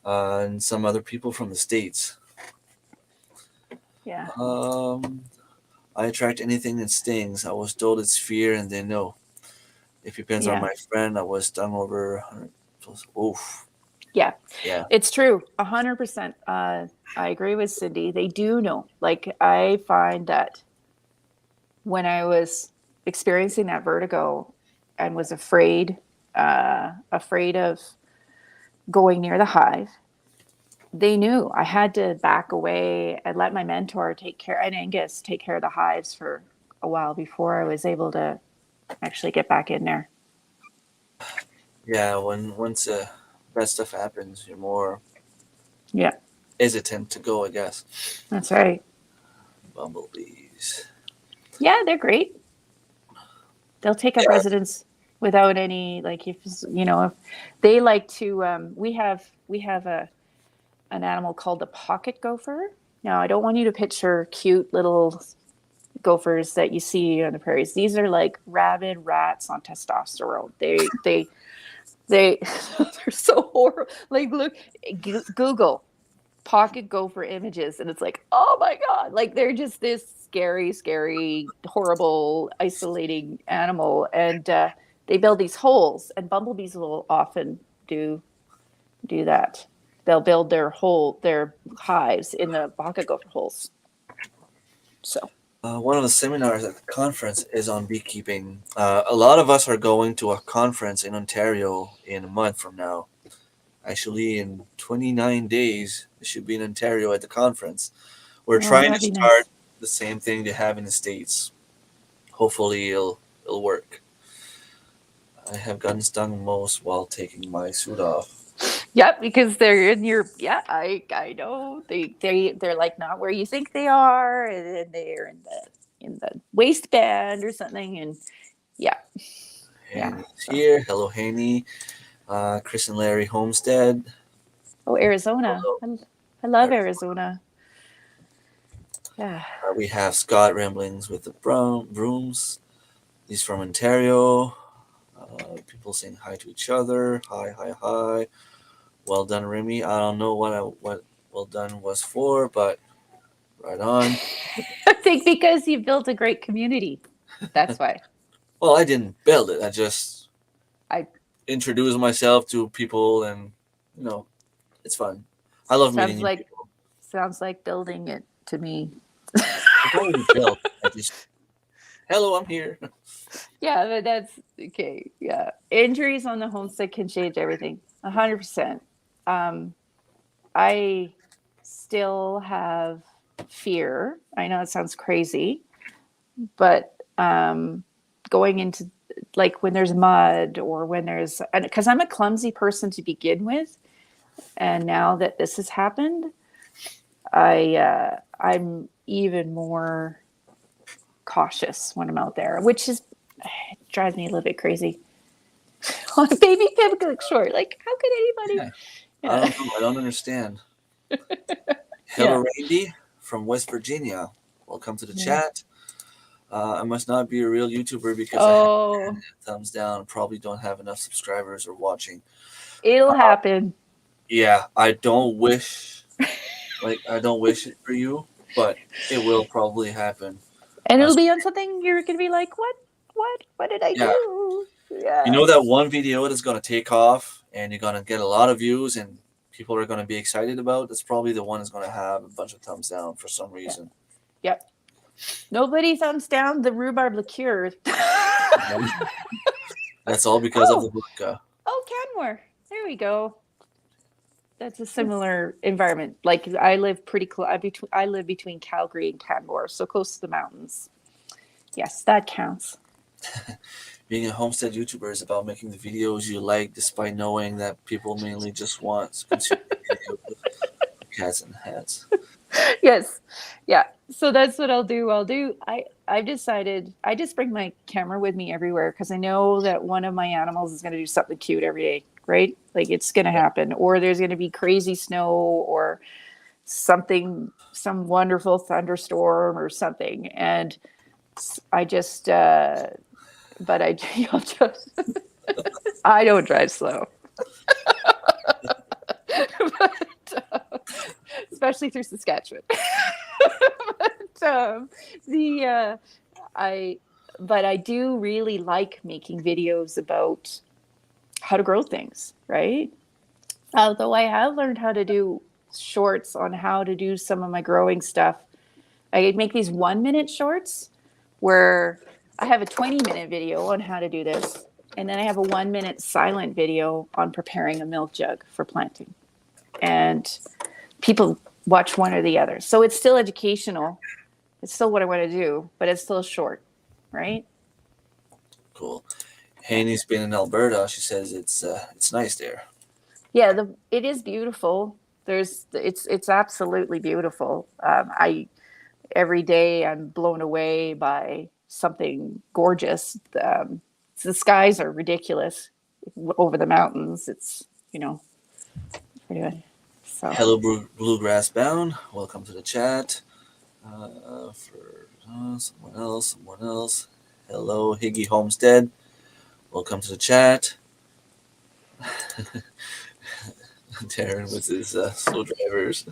and some other people from the States. Yeah. I attract anything that stings. I was told it's fear, and then no. If it depends on Yeah. my friend, I was stung over 100. Oof. Yeah. Yeah. It's true. 100%. I agree with Cindy. They do know. Like, I find that when I was experiencing that vertigo and was afraid of going near the hive, they knew I had to back away and let my mentor take care, and Angus take care of the hives for a while before I was able to actually get back in there. Yeah. Once that stuff happens, you're more Yeah, hesitant to go, I guess. that's right. Bumblebees. Yeah, they're great. They'll take up Yeah. residence without any, like, if they like to. We have an animal called the Pocket Gopher. Now, I don't want you to picture cute little gophers that you see on the prairies. These are like rabid rats on testosterone. They they're so horrible. Like, look, Google Pocket Gopher images, and it's like, oh my god, like they're just this scary, horrible, isolating animal, and they build these holes, and bumblebees will often do that. They'll build their hives in the pocket gopher holes. So One of the seminars at the conference is on beekeeping. A lot of us are going to a conference in Ontario in a month from now. Actually, in 29 days, it should be in Ontario at the conference. We're trying to that'd be start nice. the same thing they have in the States. Hopefully, it'll work. I have gotten stung most while taking my suit off. Yep, because they're in your, yeah, I know they're like not where you think they are, and then they're in the waistband or something, and yeah, yeah. Hanny's So, here. Hello, Hanny. Chris and Larry Homestead. oh, Arizona, Hello. I love Arizona. Yeah. We have Scott Ramblings with the Brooms. He's from Ontario. People saying hi to each other. Hi, hi, hi. Well done, Remy. I don't know what well done was for, but right on. I think because you built a great community. That's why. Well, I didn't build it. I just I introduced myself to people, and you know, it's fun. I love meeting sounds new like people. sounds like building it to me. It's not even built. I just, hello, I'm here. Yeah, but that's okay. Yeah. Injuries on the homestead can change everything. 100%. Um, I still have fear. I know it sounds crazy, but going into, like, when there's mud or when there's, because I'm a clumsy person to begin with, and now that this has happened, I'm even more cautious when I'm out there, which is, it drives me a little bit crazy. On a baby pivot short, like, how could anybody? Yeah, I Yeah, don't know. I don't understand. yeah, Hello, Randy from West Virginia. Welcome to the yeah. chat. I must not be a real YouTuber because I have Oh, thumbs down and probably don't have enough subscribers or watching. it'll happen. Yeah, I don't wish it for you, but it will probably happen. And Uh, it'll be on something you're going to be like, what did I yeah, do? you Yeah. know that one video that's gonna take off and you're gonna get a lot of views and people are gonna be excited about. That's probably the one that's gonna have a bunch of thumbs down for some Yeah. reason. Yep. Nobody thumbs down the rhubarb liqueur. That's all because of the Oh, vodka. Canmore. There we go. That's a similar environment. Like, I live pretty close. I live between Calgary and Canmore, so close to the mountains. Yes, that counts. Being a homestead YouTuber is about making the videos you like, despite knowing that people mainly just want to consume videos with cats and hats. Yes. Yeah. So that's what I've decided I just bring my camera with me everywhere because I know that one of my animals is going to do something cute every day, right? Like, it's going to happen, or there's going to be crazy snow or something, some wonderful thunderstorm or something. And I just, but I, I don't drive slow. But, especially through Saskatchewan. But, the but I do really like making videos about how to grow things, right? Although I have learned how to do shorts on how to do some of my growing stuff. I make these 1 minute shorts where I have a 20-minute video on how to do this. And then I have a 1 minute silent video on preparing a milk jug for planting. And people watch one or the other. So it's still educational. It's still what I want to do, but it's still short, right? Cool. Haney's been in Alberta. She says it's nice there. Yeah, it is beautiful. It's absolutely beautiful. Every day I'm blown away by something gorgeous. The skies are ridiculous over the mountains. It's pretty good. So Hello, Bluegrass Bound. Welcome to the chat. For someone else. Hello, Higgy Homestead. Welcome to the chat. Darren with his slow drivers.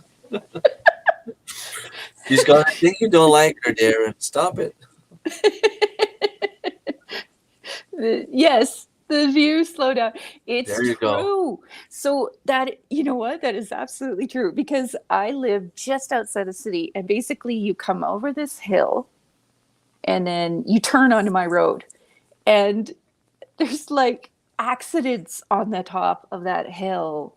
He's gonna think you don't like her, Darren. Stop it. Yes, the view slow down. It's There you true. go. So that, you know what? That is absolutely true because I live just outside the city and basically you come over this hill and then you turn onto my road and there's like accidents on the top of that hill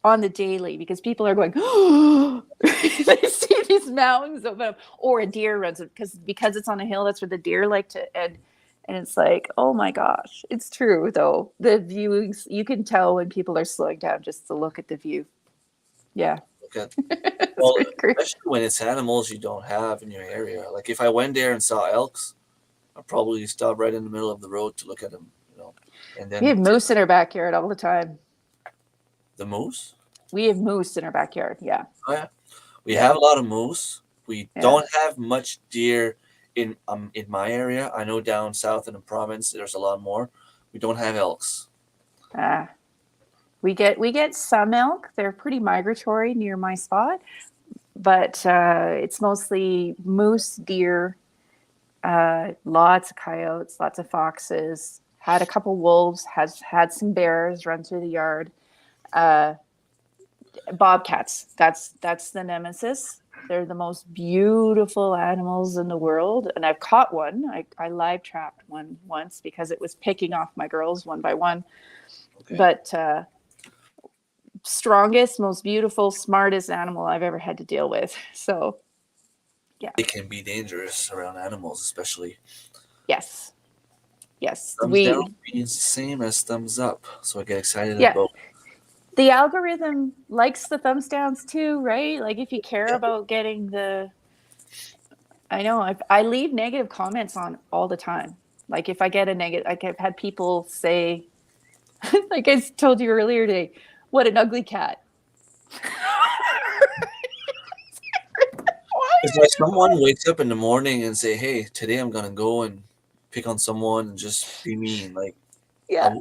on the daily because people are going, oh, they see these mountains open up, or a deer runs because it's on a hill. That's where the deer like to, and it's like, oh my gosh, it's true though. The views, you can tell when people are slowing down just to look at the view. Yeah. Okay. It's Well, pretty great. especially when it's animals you don't have in your area. Like if I went there and saw elks, I'd probably stop right in the middle of the road to look at them, And then We have moose in our backyard all the time. the moose. We have moose in our backyard. Yeah. Oh yeah, we have a lot of moose. We Yeah. don't have much deer in my area. I know down south in the province there's a lot more. We don't have elks. We get some elk. They're pretty migratory near my spot, but it's mostly moose, deer, lots of coyotes, lots of foxes. Had a couple wolves. Has had some bears run through the yard. Bobcats. That's the nemesis. They're the most beautiful animals in the world, and I've caught one. I live trapped one once because it was picking off my girls one by one. Okay. But strongest, most beautiful, smartest animal I've ever had to deal with. So, yeah. It can be dangerous around animals, especially. Yes. Thumbs down means the same as thumbs up, so I get excited about. The algorithm likes the thumbs downs too, right? Like if you care about getting I know I leave negative comments on all the time. Like if I get a negative, like I've had people say, like I told you earlier today, what an ugly cat. It's like someone wakes up in the morning and say, "Hey, today I'm gonna go and pick on someone and just be mean." Like, yeah.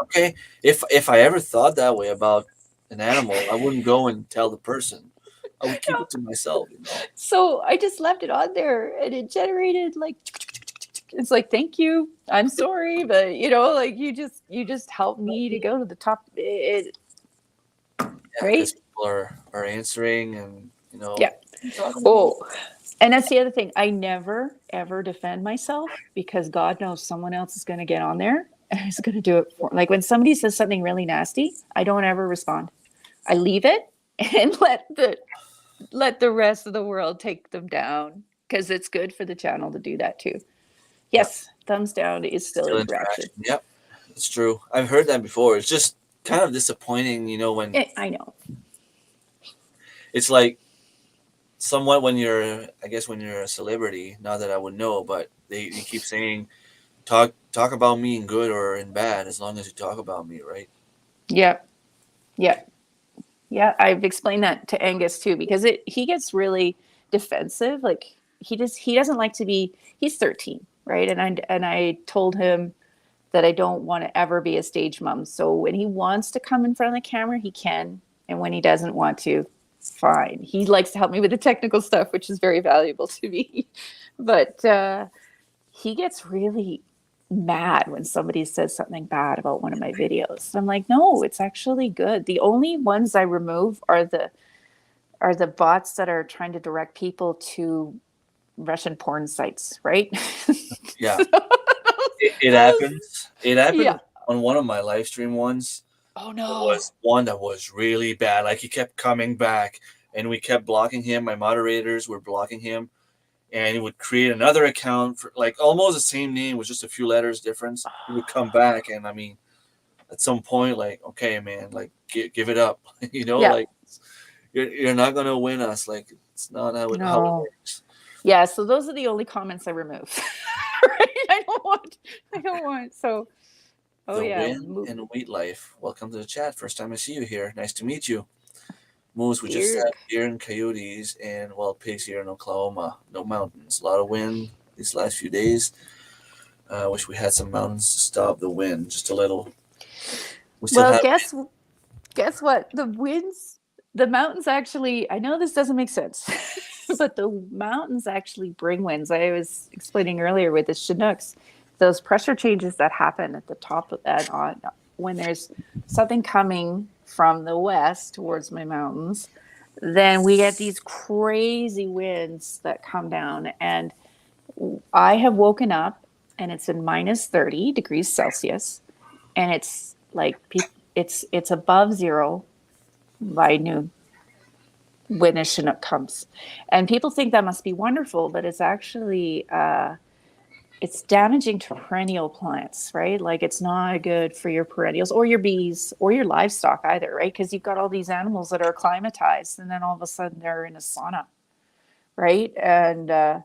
Okay. If I ever thought that way about an animal, I wouldn't go and tell the person. I would keep it to myself. So I just left it on there, and it generated like. It's like, thank you. I'm sorry, but like you just helped me to go to the top. Right? Because people are answering, and Yeah. Oh, and that's the other thing. I never ever defend myself because God knows someone else is going to get on there and is going to do it for. Like when somebody says something really nasty, I don't ever respond. I leave it and let the rest of the world take them down because it's good for the channel to do that too. Yes, thumbs down is still interaction. Yep, it's true. I've heard that before. It's just kind of disappointing, when I know. It's like somewhat when you're a celebrity. Not that I would know, but they keep saying, talk about me in good or in bad, as long as you talk about me, right? Yeah. I've explained that to Angus too because he gets really defensive. Like he doesn't like to be. He's 13, right? And I told him that I don't want to ever be a stage mom. So when he wants to come in front of the camera, he can, and when he doesn't want to, fine. He likes to help me with the technical stuff, which is very valuable to me. But he gets really mad when somebody says something bad about one of my videos. I'm like, no, it's actually good. The only ones I remove are the bots that are trying to direct people to Russian porn sites, right? Yeah, So it those, happens. It happened yeah. on one of my live stream ones. Oh There no. was one that was really bad. Like he kept coming back, and we kept blocking him. My moderators were blocking him, and he would create another account for like almost the same name with just a few letters difference. He would come back, and I mean, at some point, like, okay, man, like give it up. Yeah. Like you're not gonna win us. Like it's not how it No. works. Yeah. So those are the only comments I remove. Right? I don't want. So, oh The yeah. win and wheat life. Welcome to the chat. First time I see you here. Nice to meet you. Moose, we just Deer. said deer and coyotes and wild pigs here in Oklahoma. No mountains. A lot of wind these last few days. I wish we had some mountains to stop the wind just a little. We still Well, have guess what? The mountains actually. I know this doesn't make sense, but the mountains actually bring winds. I was explaining earlier with the Chinooks, those pressure changes that happen at the top of that on when there's something coming from the west towards my mountains, then we get these crazy winds that come down. And I have woken up and it's in minus 30 degrees Celsius, and it's like it's above zero by noon when a Chinook comes. And people think that must be wonderful, but it's actually it's damaging to perennial plants, right? Like it's not good for your perennials or your bees or your livestock either, right? Because you've got all these animals that are acclimatized, and then all of a sudden they're in a sauna, right? And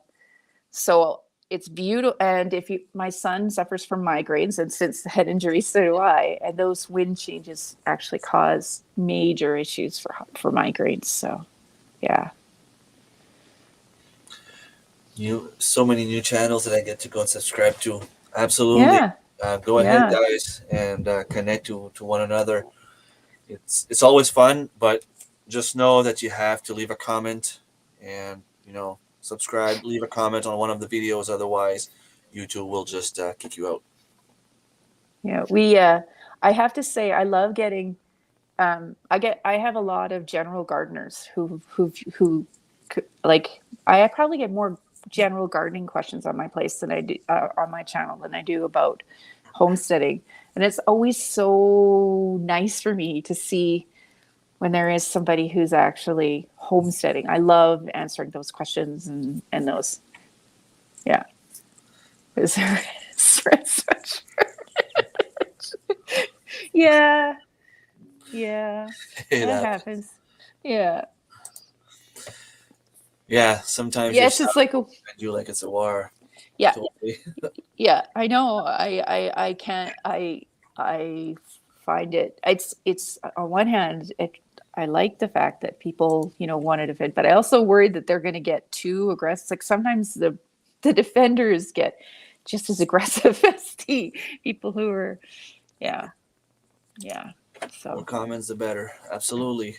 so it's beautiful. And if you, my son suffers from migraines, and since the head injury, so do I. And those wind changes actually cause major issues for migraines. So, yeah. so many new channels that I get to go and subscribe to. Absolutely. Yeah. Go ahead, Yeah. guys, and connect to one another. It's always fun, but just know that you have to leave a comment and subscribe, leave a comment on one of the videos. Otherwise, YouTube will just kick you out. Yeah. I have to say, I love getting, I have a lot of general gardeners who like, I probably get more general gardening questions on my place than I do on my channel than I do about homesteading. And it's always so nice for me to see when there is somebody who's actually homesteading. I love answering those questions and those, yeah. Is there stress? Yeah. Yeah. It That happens. happens. Yeah. Yeah, sometimes you're Yes, it's like a, and you like it's a war. yeah. Totally. Yeah, I know. I can't. I find it. It's on one hand, I like the fact that people want to defend, but I also worry that they're going to get too aggressive. Like sometimes the defenders get just as aggressive as the people who are. Yeah, yeah. More So comments, the better. Absolutely.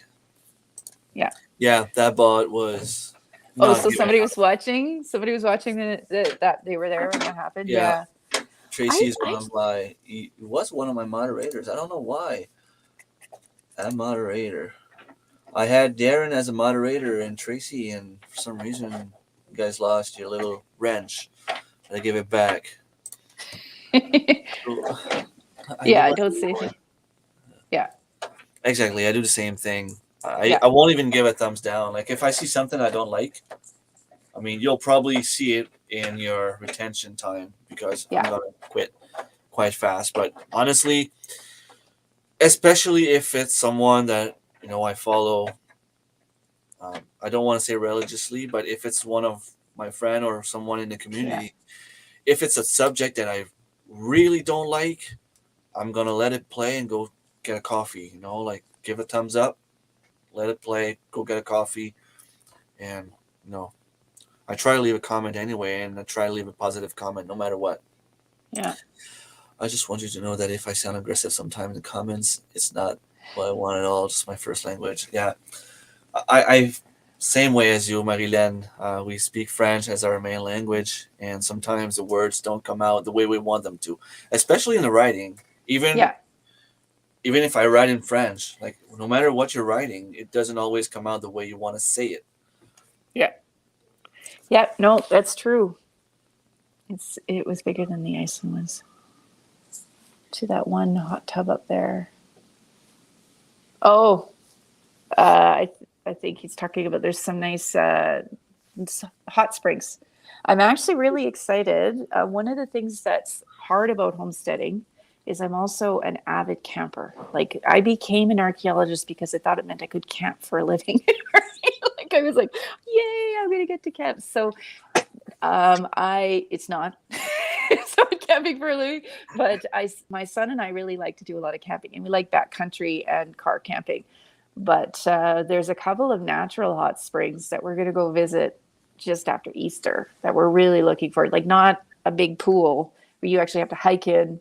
yeah. Yeah, that bot was Oh, not so giving somebody up. was watching. Somebody was watching that they were there when that happened. Yeah, Yeah. Tracy I is I on my. He was one of my moderators. I don't know why. That moderator. I had Darren as a moderator and Tracy, and for some reason, you guys lost your little wrench. I give it back. So, I know yeah. what Don't you say want. anything. Yeah. Exactly. I do the same thing. Yeah. I won't even give a thumbs down. Like if I see something I don't like, I mean, you'll probably see it in your retention time because I'm Yeah. gonna quit quite fast. But honestly, especially if it's someone that I follow, I don't want to say religiously, but if it's one of my friend or someone in the Yeah. community, if it's a subject that I really don't like, I'm gonna let it play and go get a coffee. Like give a thumbs up, let it play, go get a coffee, and you know, I try to leave a comment anyway, and I try to leave a positive comment no matter what. Yeah. I just want you to know that if I sound aggressive sometimes in the comments, it's not what I want at all. Just my first language. Yeah. I same way as you, Marilyn. We speak French as our main language, and sometimes the words don't come out the way we want them to, especially in the writing. Even Yeah. even if I write in French, like no matter what you're writing, it doesn't always come out the way you want to say it. Yeah. Yeah. No, that's true. It was bigger than the Iceland was. To that one hot tub up there. Oh, I think he's talking about there's some nice hot springs. I'm actually really excited. One of the things that's hard about homesteading is I'm also an avid camper. Like I became an archaeologist because I thought it meant I could camp for a living. Like I was like, yay, I'm gonna get to camp. So it's not it's not camping for a living, but my son and I really like to do a lot of camping, and we like backcountry and car camping. But there's a couple of natural hot springs that we're going to go visit just after Easter that we're really looking for. Like not a big pool where you actually have to hike in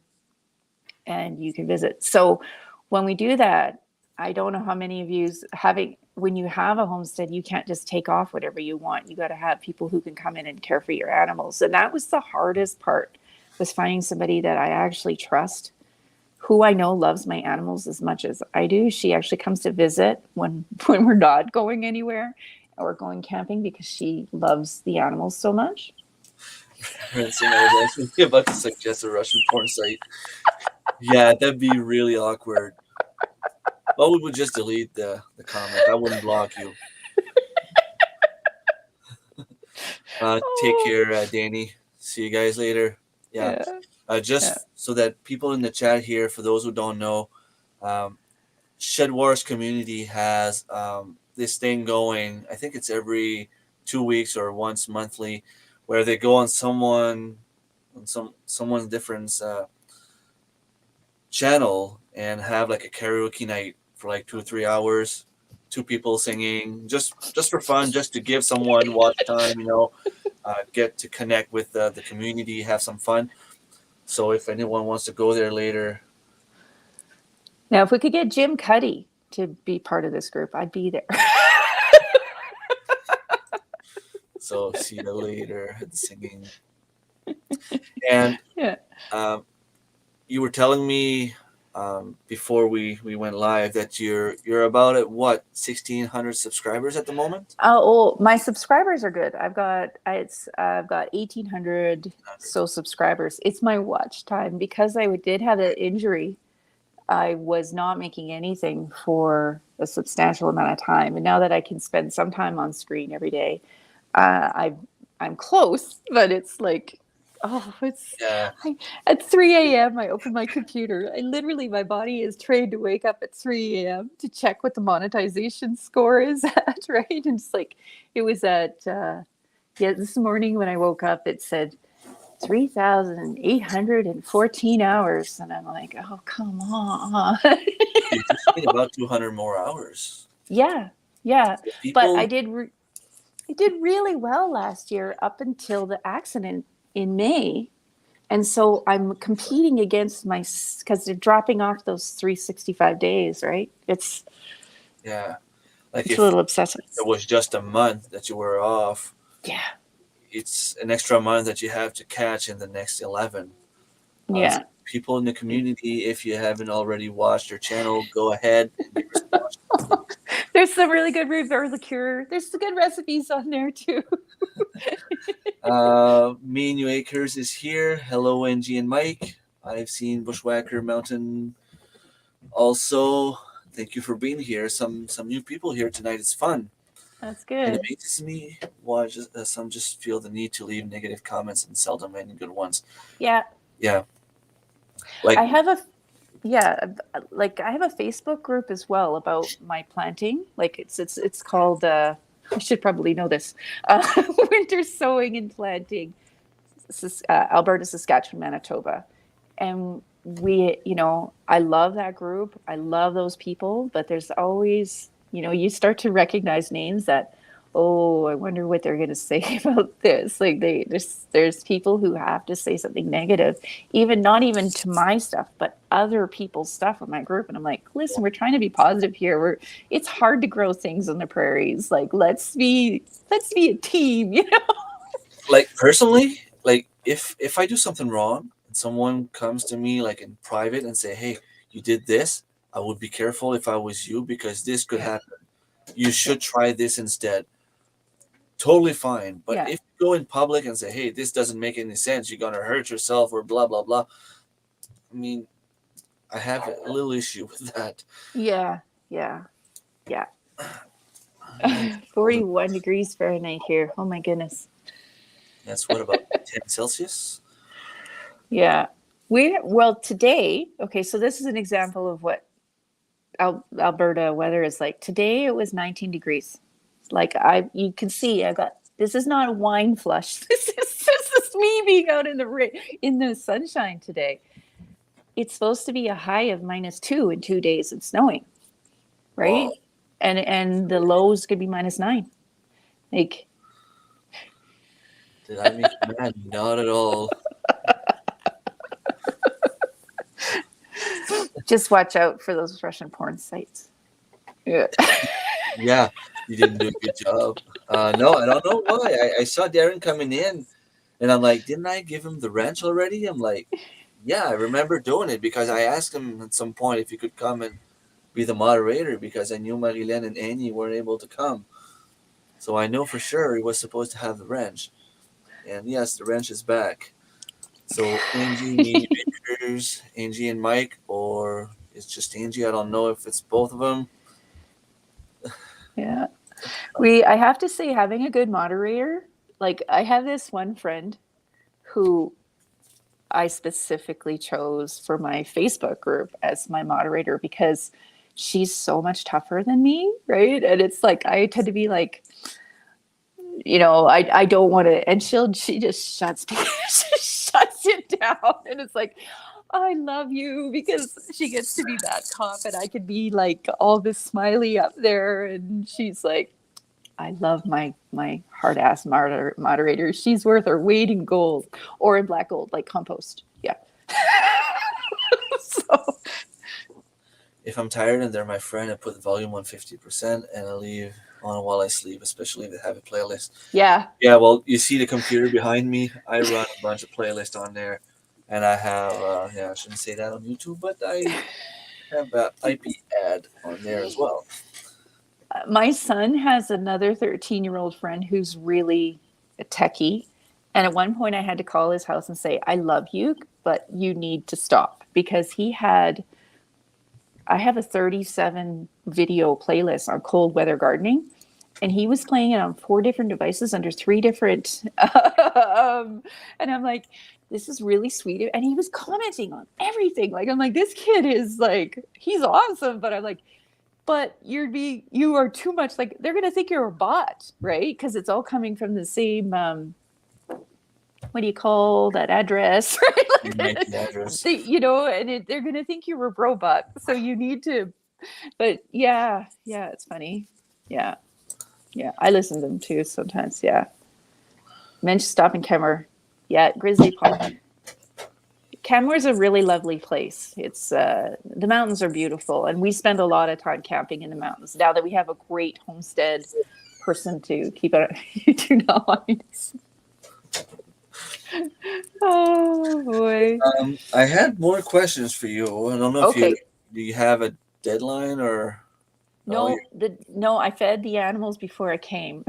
and you can visit. So when we do that, I don't know how many of you having when you have a homestead, you can't just take off whatever you want. You got to have people who can come in and care for your animals. And that was the hardest part, was finding somebody that I actually trust, who I know loves my animals as much as I do. She actually comes to visit when we're not going anywhere or going camping because she loves the animals so much. I was actually about to suggest a Russian porn site. Yeah, that'd be really awkward. Well, we would just delete the comment. I wouldn't block you. Take Oh, care, Danny. See you guys later. Yeah. yeah, yeah. Just so that people in the chat here, for those who don't know, um, Shed Wars community has this thing going. I think it's every 2 weeks or once monthly, where they go on someone's different channel and have like a karaoke night for like 2 or 3 hours. Two people singing just for fun, just to give someone watch time. Get to connect with the community, have some fun. So if anyone wants to go there later, Now, if we could get Jim Cuddy to be part of this group, I'd be there. so see you later. Singing. And Yeah. you were telling me before we went live that you're about at what 1,600 subscribers at the moment. Oh, my subscribers are good. I've got 1,800 so subscribers. It's my watch time because I did have an injury. I was not making anything for a substantial amount of time, and now that I can spend some time on screen every day, I'm close. But it's like, oh, Yeah, at 3 a.m. I open my computer. My body is trained to wake up at 3 a.m. to check what the monetization score is at, right? And it's like, it was this morning when I woke up, it said 3,814 hours. And I'm like, oh, come on. you just need about 200 more hours. Yeah. Yeah. But People, I did really well last year up until the accident in May. And so I'm competing against because they're dropping off those 365 days, right? yeah, like It's a if little obsessive. it was just a month that you were off, Yeah. it's an extra month that you have to catch in the next 11. So Yeah. people in the community, if you haven't already watched your channel, go ahead and give us a watch. There's some really good reverse liqueur. There's some good recipes on there too. Me and New Acres is here. Hello, NG and Mike. I've seen Bushwhacker Mountain also. Thank you for being here. Some new people here tonight. It's fun. That's And it good. amazes me why some just feel the need to leave negative comments and seldom any good ones. Yeah. Yeah, like I have a yeah, like I have a Facebook group as well about my planting. Like it's called I should probably know this. Winter sowing and planting, Alberta, Saskatchewan, Manitoba. And I love that group. I love those people, but there's always, you start to recognize names that oh, I wonder what they're going to say about this. Like there's people who have to say something negative, even not even to my stuff, but other people's stuff in my group. And I'm like, listen, we're trying to be positive here. It's hard to grow things on the prairies. Like let's be a team, you know? Like personally, like if I do something wrong and someone comes to me like in private and say, "Hey, you did this," I would be careful if I was you because this could Yeah. happen. You Yeah. should try this instead. Totally fine. But Yeah. if you go in public and say, "Hey, this doesn't make any sense. You're gonna hurt yourself," or blah blah blah. I mean, I have a little issue with that. Yeah. Yeah. Yeah. And 41 degrees Fahrenheit here. Oh my goodness. that's what about 10 Celsius? Yeah. Well, today, okay, so this is an example of what Alberta weather is like. Today it was 19 degrees. Like you can see this is not a wine flush. This is me being out in the sunshine today. It's supposed to be a high of -2 in 2 days and snowing, right? Wow. And the lows could be -9. Like, Did I make you mad? Not at all. just watch out for those Russian porn sites. Yeah. Yeah, you didn't do a good job. No, I don't know why. I saw Darren coming in, and I'm like, didn't I give him the wrench already? I'm like, yeah, I remember doing it because I asked him at some point if he could come and be the moderator because I knew Marilyn and Annie weren't able to come. So I know for sure he was supposed to have the wrench. And yes, the wrench is back. So Angie, maybe Bakers, Angie and Mike, or it's just Angie. I don't know if it's both of them. Yeah. I have to say, having a good moderator, like I have this one friend who I specifically chose for my Facebook group as my moderator because she's so much tougher than me, right? And it's like I tend to be like, I don't want to, and she just shuts me, she shuts it down, and it's like, I love you because she gets to be that cop, and I could be like all this smiley up there, and she's like, I love my hard ass moderator. She's worth her weight in gold or in black gold, like compost. Yeah. So If I'm tired and they're my friend, I put the volume on 50% and I leave on while I sleep, especially if they have a playlist. yeah, Yeah, well, you see the computer behind me. I run a bunch of playlists on there, and I have I shouldn't say that on YouTube, but I have an IP ad on there as well. my son has another 13-year-old friend who's really a techie. And at one point, I had to call his house and say, I love you, but you need to stop because I have a 37 video playlist on cold weather gardening. And he was playing it on 4 different devices under 3 different. And I'm like, this is really sweet. And he was commenting on everything. Like, I'm like, this kid is like, he's awesome. But I'm like, but you are too much, like they're gonna think you're a bot, right? Because it's all coming from the same what do you call that address, right? Like, Address. and they're gonna think you're a robot, so you need to. But yeah, it's funny. Yeah, I listen to them too sometimes. Yeah, Mensch Stop in Kemmer. Yeah, Grizzly Pond. Canmore's a really lovely place. It's the mountains are beautiful, and we spend a lot of time camping in the mountains. Now that we have a great homestead person to keep it, you do not want to. Oh boy. I had more questions for you. I don't know if Okay. do you have a deadline or No, I fed the animals before I came.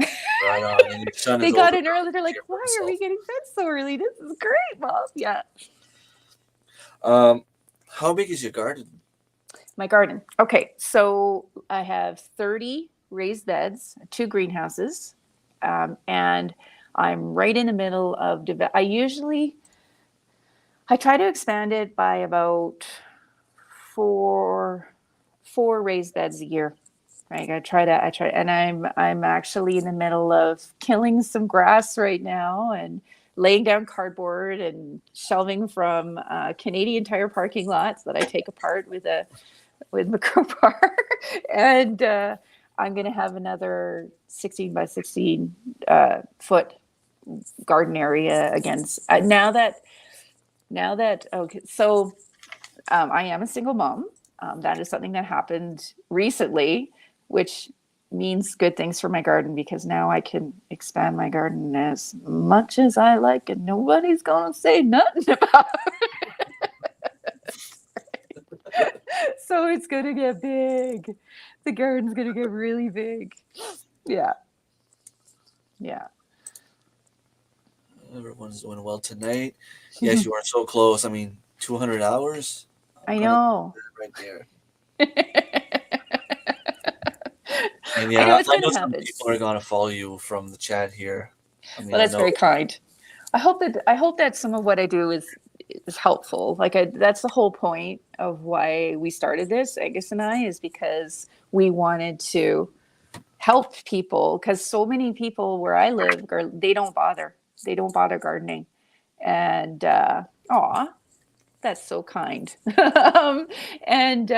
right on. And your son They is got older in now, early. They're like, care for "Why are we himself. getting fed so early? This is great, Mom." Yeah. How big is your garden? My garden. Okay, so I have 30 raised beds, 2 greenhouses, and I'm right in the middle of. I try to expand it by about four raised beds a year. Right, and I'm actually in the middle of killing some grass right now and laying down cardboard and shelving from Canadian Tire parking lots that I take apart with a crowbar. And I'm going to have another 16 by 16 foot garden area against now that okay, so I am a single mom. That is something that happened recently, which means good things for my garden because now I can expand my garden as much as I like, and nobody's gonna say nothing about it. So it's gonna get big. The garden's gonna get really big. Yeah, yeah. Everyone's doing well tonight. Yes, you are so close. I mean, 200 hours. I'm I gonna know. put that right there. And I yeah, know it's I going know to some happen. people are gonna follow you from the chat here. I mean, Well, I that's know. very kind. I hope that some of what I do is helpful. That's the whole point of why we started this, Angus and I, is because we wanted to help people because so many people where I live, they don't bother. They don't bother gardening. And aw, that's so kind. And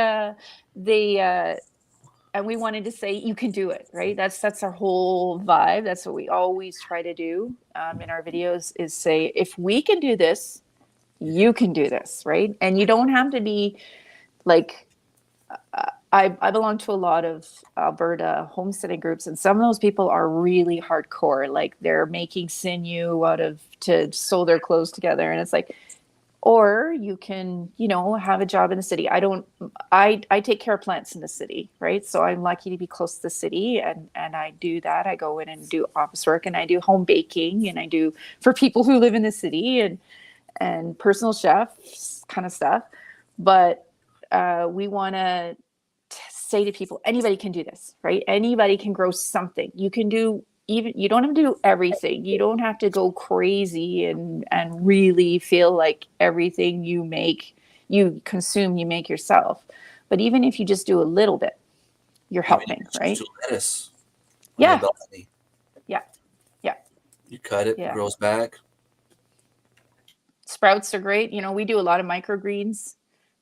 they and we wanted to say you can do it, right? That's our whole vibe. That's what we always try to do in our videos is say if we can do this, you can do this, right? And you don't have to be like I belong to a lot of Alberta homesteading groups, and some of those people are really hardcore. Like they're making sinew out of to sew their clothes together, and it's like, or you can, have a job in the city. I take care of plants in the city, right? So I'm lucky to be close to the city, and I do that. I go in and do office work, and I do home baking, and I do for people who live in the city, and personal chefs kind of stuff. But we want to say to people, anybody can do this, right? Anybody can grow something. You can do even, you don't have to do everything. You don't have to go crazy and really feel like everything you consume, you make yourself. But even if you just do a little bit, you're Even if helping, it's right? just lettuce on your Yeah. balcony. Yeah. Yeah. You cut it, it Yeah. grows back. Sprouts are great. We do a lot of microgreens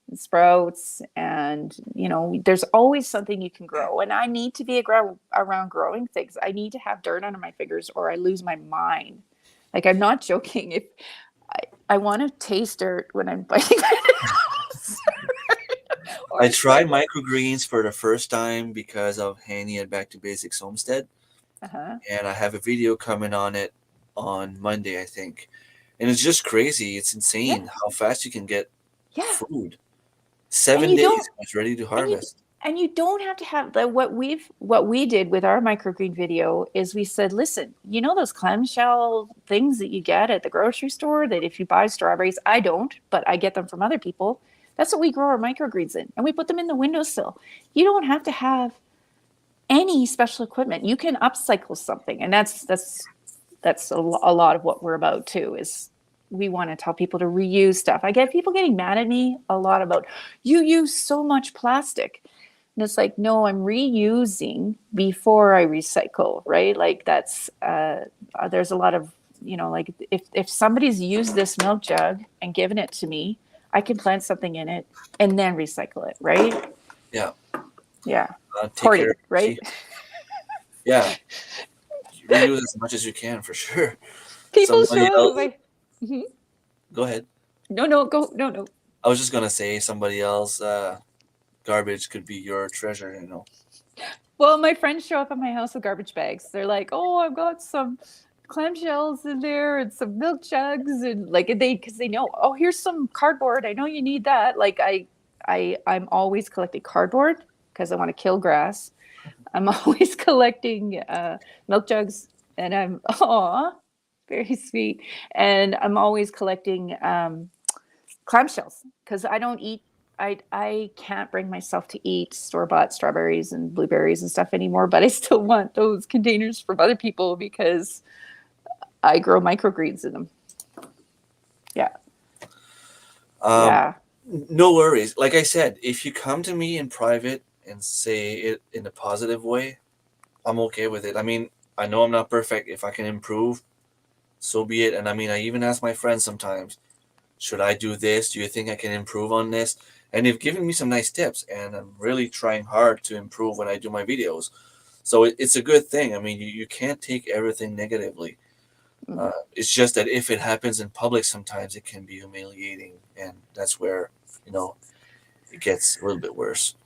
and sprouts, and there's always something you can grow. And I need to be around growing things. I need to have dirt under my fingers or I lose my mind. Like, I'm not joking. If I want to taste dirt when I'm biting my nails. I Or tried microgreens for the first time because of Hanny at Back to Basics Homestead, uh-huh. and I have a video coming on it on Monday, I think. And it's just crazy. It's Yeah. insane how fast you can get Yeah. food. And 7 you days, don't it's ready to and you harvest. and you don't have to have what we did with our microgreen video is we said, listen, those clamshell things that you get at the grocery store that if you buy strawberries, I don't, but I get them from other people. That's what we grow our microgreens in, and we put them in the windowsill. You don't have to have any special equipment. You can upcycle something, and that's a lot of what we're about too. Is we want to tell people to reuse stuff. I get people getting mad at me a lot about you use so much plastic. And it's like, no, I'm reusing before I recycle, right? Like there's a lot of, like if somebody's used this milk jug and given it to me, I can plant something in it and then recycle it, right? Yeah. Yeah. Take care Hoarding, of right? Yeah. Reuse as much as you can for sure. People Somebody show up. else, Mhm. go ahead. No, go. No. I was just gonna say somebody else. Garbage could be your treasure. Well, my friends show up at my house with garbage bags. They're like, "Oh, I've got some clamshells in there and some milk jugs," and like because they know, "Oh, here's some cardboard. I know you need that." Like I'm always collecting cardboard because I want to kill grass. I'm always collecting milk jugs, and I'm very sweet, and I'm always collecting clamshells because I don't eat. I can't bring myself to eat store-bought strawberries and blueberries and stuff anymore, but I still want those containers from other people because I grow microgreens in them. Yeah. Um, Yeah. no worries. Like I said, if you come to me in private and say it in a positive way, I'm okay with it. I mean, I know I'm not perfect. If I can improve, so be it. And I mean, I even ask my friends sometimes, should I do this? Do you think I can improve on this? And they've given me some nice tips, and I'm really trying hard to improve when I do my videos. So it's a good thing. I mean, you can't take everything negatively. It's just that if it happens in public, sometimes it can be humiliating, and that's where, you know, it gets a little bit worse.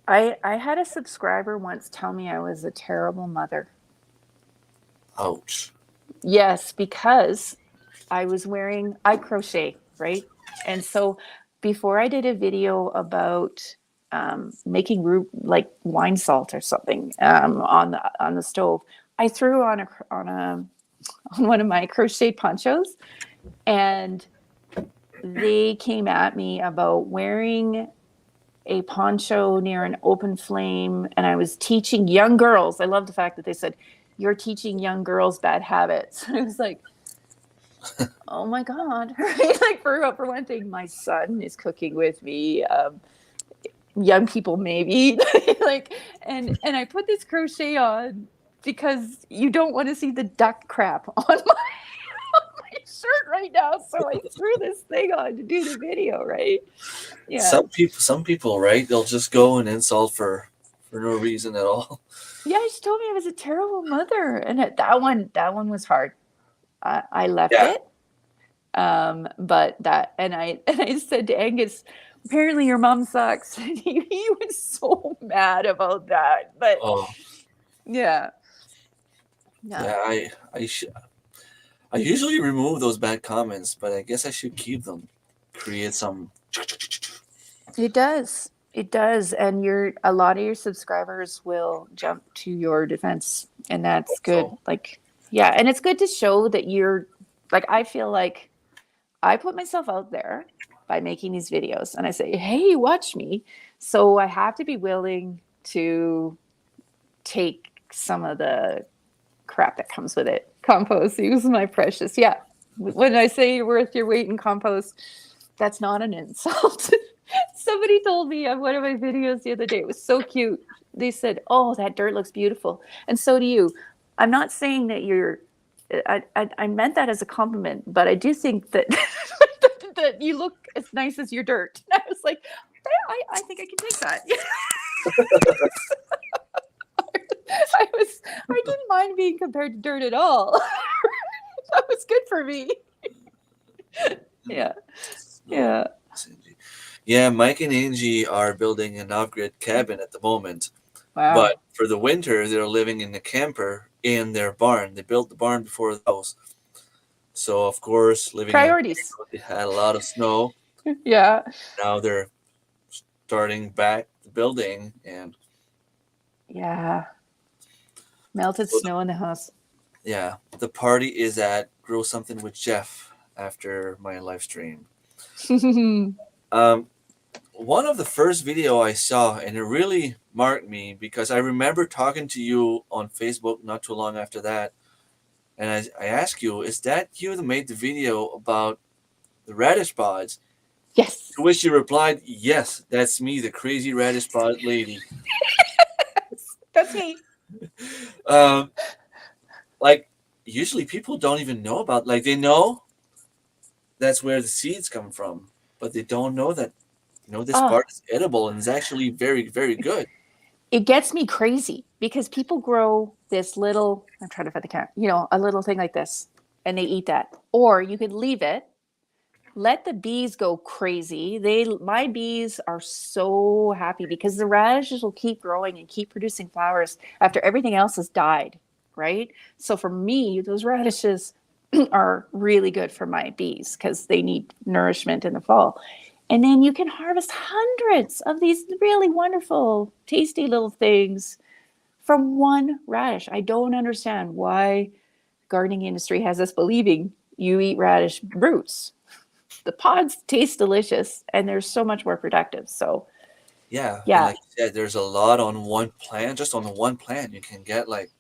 I had a subscriber once tell me I was a terrible mother. Ouch. Yes, because I crochet, right? And so before I did a video about making like wine salt or something on the stove, I threw on one of my crochet ponchos, and they came at me about wearing a poncho near an open flame, and I was teaching young girls. I love the fact that they said, "You're teaching young girls bad habits." I was like, oh my God. Right? Like for one thing, my son is cooking with me. Young people maybe. Like, and I put this crochet on because you don't want to see the duck crap on my shirt right now. So I threw this thing on to do the video, right? Yeah. Some people, right? They'll just go and insult for no reason at all. Yeah, she told me I was a terrible mother. And that one was hard. I left Yeah. it. But I said to Angus, apparently your mom sucks. And he was so mad about that. But Oh, yeah. yeah. I usually remove those bad comments, but I guess I should keep them. Create some. It does. It does. And a lot of your subscribers will jump to your defense. And that's good. So Like, yeah. And it's good to show that you're like, I feel like I put myself out there by making these videos and I say, hey, watch me. So I have to be willing to take some of the crap that comes with it. Compost, use my precious. Yeah. When I say you're worth your weight in compost, that's not an insult. Somebody told me on one of my videos the other day, it was so cute. They said, oh, that dirt looks beautiful. And so do you. I'm not saying that I meant that as a compliment, but I do think that that you look as nice as your dirt. And I was like, I think I can take that. I didn't mind being compared to dirt at all. That was good for me. Yeah. Yeah. Yeah, Mike and Angie are building an off-grid cabin at the moment. Wow. But for the winter, they're living in the camper in their barn. They built the barn before the house. So, of course, living Priorities. they had a lot of snow. Yeah. Now they're starting back the building, and Yeah. Melted snow in the house. yeah, the party is at Grow Something with Jeff after my live stream. One of the first video I saw, and it really marked me because I remember talking to you on Facebook not too long after that, and I asked you, is that you that made the video about the radish pods? Yes. To which you replied, yes, that's me, the crazy radish pod lady. That's me. Like, usually people don't even know about, like, they know that's where the seeds come from, but they don't know that, you know, this part is edible and is actually very, very good. It gets me crazy because people grow this little, I'm trying to find the cat, a little thing like this, and they eat that. Or you could leave it, let the bees go crazy. My bees are so happy because the radishes will keep growing and keep producing flowers after everything else has died, right? So for me, those radishes are really good for my bees because they need nourishment in the fall. And then you can harvest hundreds of these really wonderful, tasty little things from one radish. I don't understand why gardening industry has us believing you eat radish roots. The pods taste delicious and they're so much more productive. So yeah. And like you said, there's a lot on one plant. Just on the one plant, you can get like,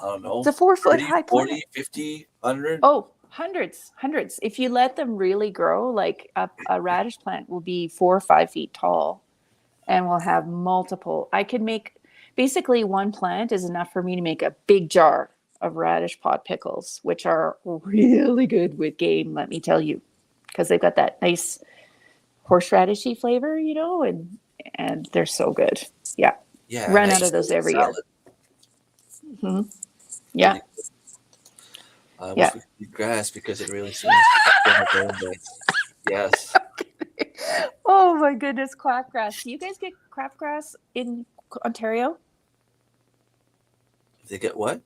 I don't know, it's a 4-foot 30, high 40, plant. 50, 100. Oh, hundreds. If you let them really grow, like a radish plant will be 4 or 5 feet tall and will have multiple. I could make basically one plant is enough for me to make a big jar of radish pod pickles, which are really good with game, let me tell you, because they've got that nice horseradishy flavor, and they're so good. Yeah. Yeah, and Run I out of used to those eat every year. salad. Hmm. Yeah, Really, I wish yeah. we could eat grass because it really seems to sustain our garden beds. Yes. Oh my goodness, crabgrass. Do you guys get crabgrass in Ontario? If they get what?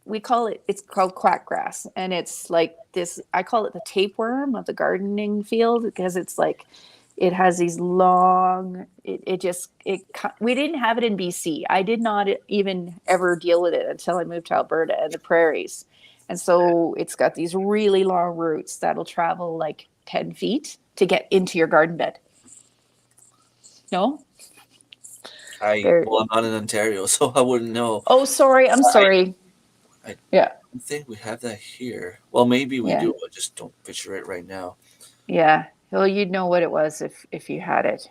We call it, it's called quackgrass, and it's like this, I call it the tapeworm of the gardening field, because it's like it has these long, it just it we didn't have it in BC. I did not even ever deal with it until I moved to Alberta and the prairies. And so it's got these really long roots that'll travel like 10 feet to get into your garden bed. No, they're, Well, I'm not in Ontario, so I wouldn't know. oh sorry, I'm I, sorry. I Yeah, don't think we have that here. Well, maybe we yeah, do. I just don't picture it right now. yeah. Well, you'd know what it was if you had it,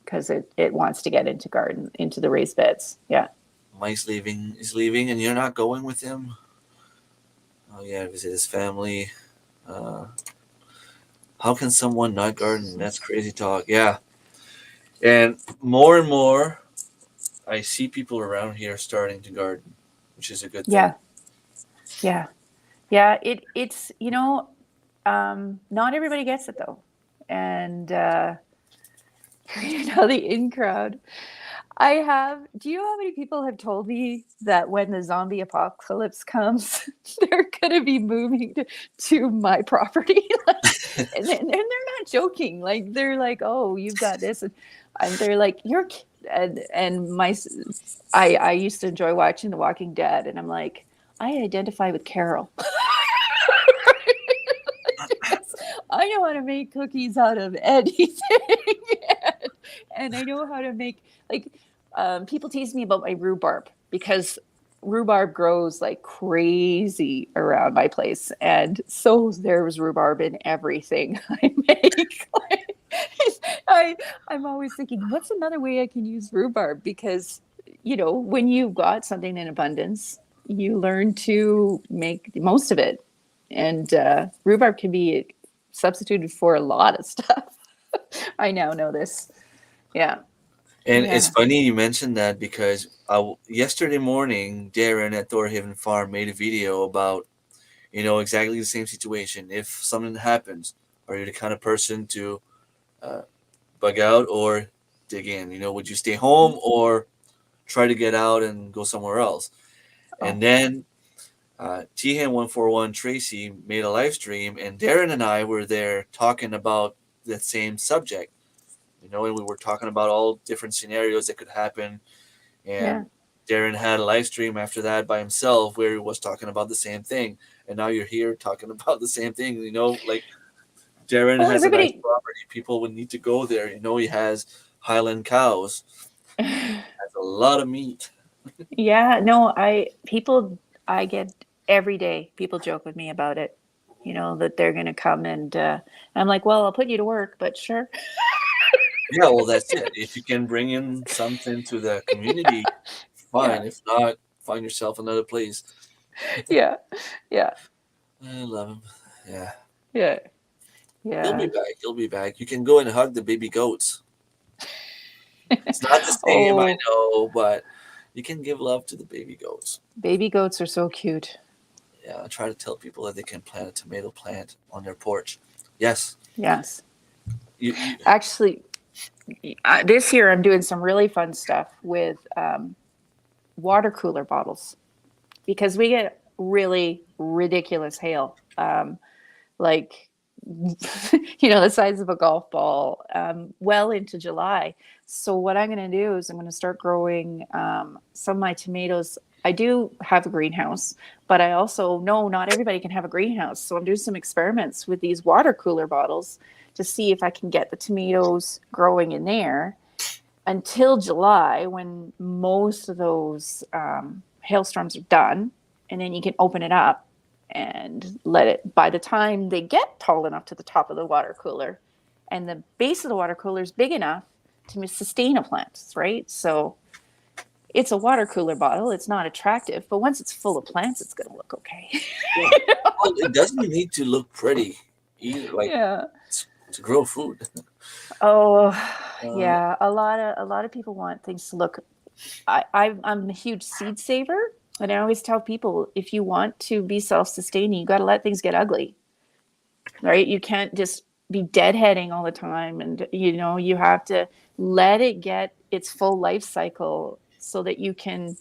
because it wants to get into the raised beds. Yeah. Mike's leaving. Is leaving, and you're not going with him. Oh yeah, visit his family. Uh, how can someone not garden? That's crazy talk. Yeah, and more, I see people around here starting to garden, which is a good thing. Yeah. Yeah. Yeah. It's, not everybody gets it though. And the in crowd. Do you know how many people have told me that when the zombie apocalypse comes, they're going to be moving to my property? And they're not joking. Like, they're like, oh, you've got this. And they're like, and I used to enjoy watching The Walking Dead. And I'm like, I identify with Carol. I know how to make cookies out of anything. And I know how to make, like, people tease me about my rhubarb, because rhubarb grows like crazy around my place. And so there's rhubarb in everything I make. I, I'm always thinking, what's another way I can use rhubarb? Because, when you've got something in abundance, you learn to make the most of it. And rhubarb can be substituted for a lot of stuff. I now know this. Yeah. And it's Yeah. funny you mentioned that because yesterday morning, Darren at Thorhaven Farm made a video about, exactly the same situation. If something happens, are you the kind of person to uh, bug out or dig in? Would you stay home or try to get out and go somewhere else? Oh, And then T-Ham141 Tracy made a live stream, and Darren and I were there talking about that same subject. And we were talking about all different scenarios that could happen. yeah. And Darren had a live stream after that by himself where he was talking about the same thing. And now you're here talking about the same thing. Like Darren Well, has a nice everybody. property. People would need to go there. He has Highland cows. Has a lot of meat. Yeah, no, I get every day people joke with me about it, that they're going to come, and I'm like, well, I'll put you to work, but sure. Yeah, well, that's it. If you can bring in something to the community, Yeah. fine. If not, find yourself another place. Yeah. Yeah. I love him. Yeah. Yeah. He'll be Yeah. back. He'll be back. You can go and hug the baby goats. It's not the same, I Oh, know, but you can give love to the baby goats. baby goats are so cute. Yeah, I try to tell people that they can plant a tomato plant on their porch. Yes. Yes. You Actually, this year I'm doing some really fun stuff with water cooler bottles, because we get really ridiculous hail. Like the size of a golf ball, well into July. So what I'm going to do is I'm going to start growing some of my tomatoes. I do have a greenhouse, but I also know not everybody can have a greenhouse. So I'm doing some experiments with these water cooler bottles to see if I can get the tomatoes growing in there until July, when most of those hailstorms are done. And then you can open it up and let it, by the time they get tall enough to the top of the water cooler, and the base of the water cooler is big enough to sustain a plant, right? So it's a water cooler bottle. It's not attractive, but once it's full of plants, it's going to look okay. yeah. Well, it doesn't need to look pretty either, like Yeah. to grow food. Oh, Uh, yeah. A lot of people want things to look I'm a huge seed saver, and I always tell people if you want to be self-sustaining, you got to let things get ugly, right? You can't just be deadheading all the time, and you have to let it get its full life cycle so that you can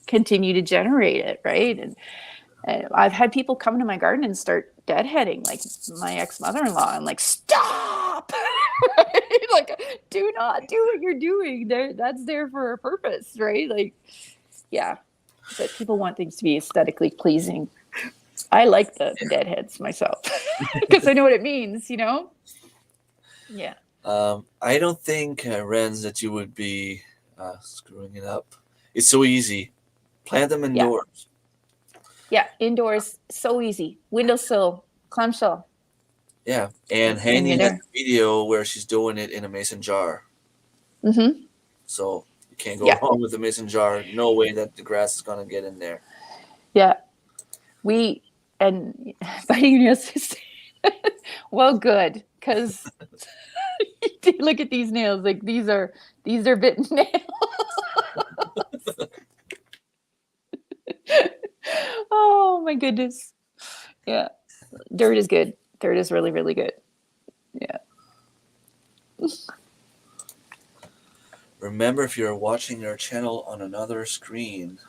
continue to generate it, right? And I've had people come to my garden and start deadheading, like my ex-mother-in-law. I'm like, stop! Like, do not do what you're doing. That's there for a purpose, right? Like, yeah. But people want things to be aesthetically pleasing. I like the deadheads myself because I know what it means, Yeah. I don't think, Renz, that you would be screwing it up. It's so easy. Plant them Yeah. indoors. Yeah. Indoors, so easy. Windowsill, clamshell. Yeah, and And Hanny you're has there. a video where she's doing it in a mason jar. Mm-hmm. So you can't go Yeah. wrong with the mason jar. No way that the grass is going to get in there. Yeah. And biting your sister. Well, good, because look at these nails. Like these are bitten nails. Oh my goodness. Yeah. Dirt is good. Dirt is really, really good. Yeah. Remember, if you're watching our channel on another screen,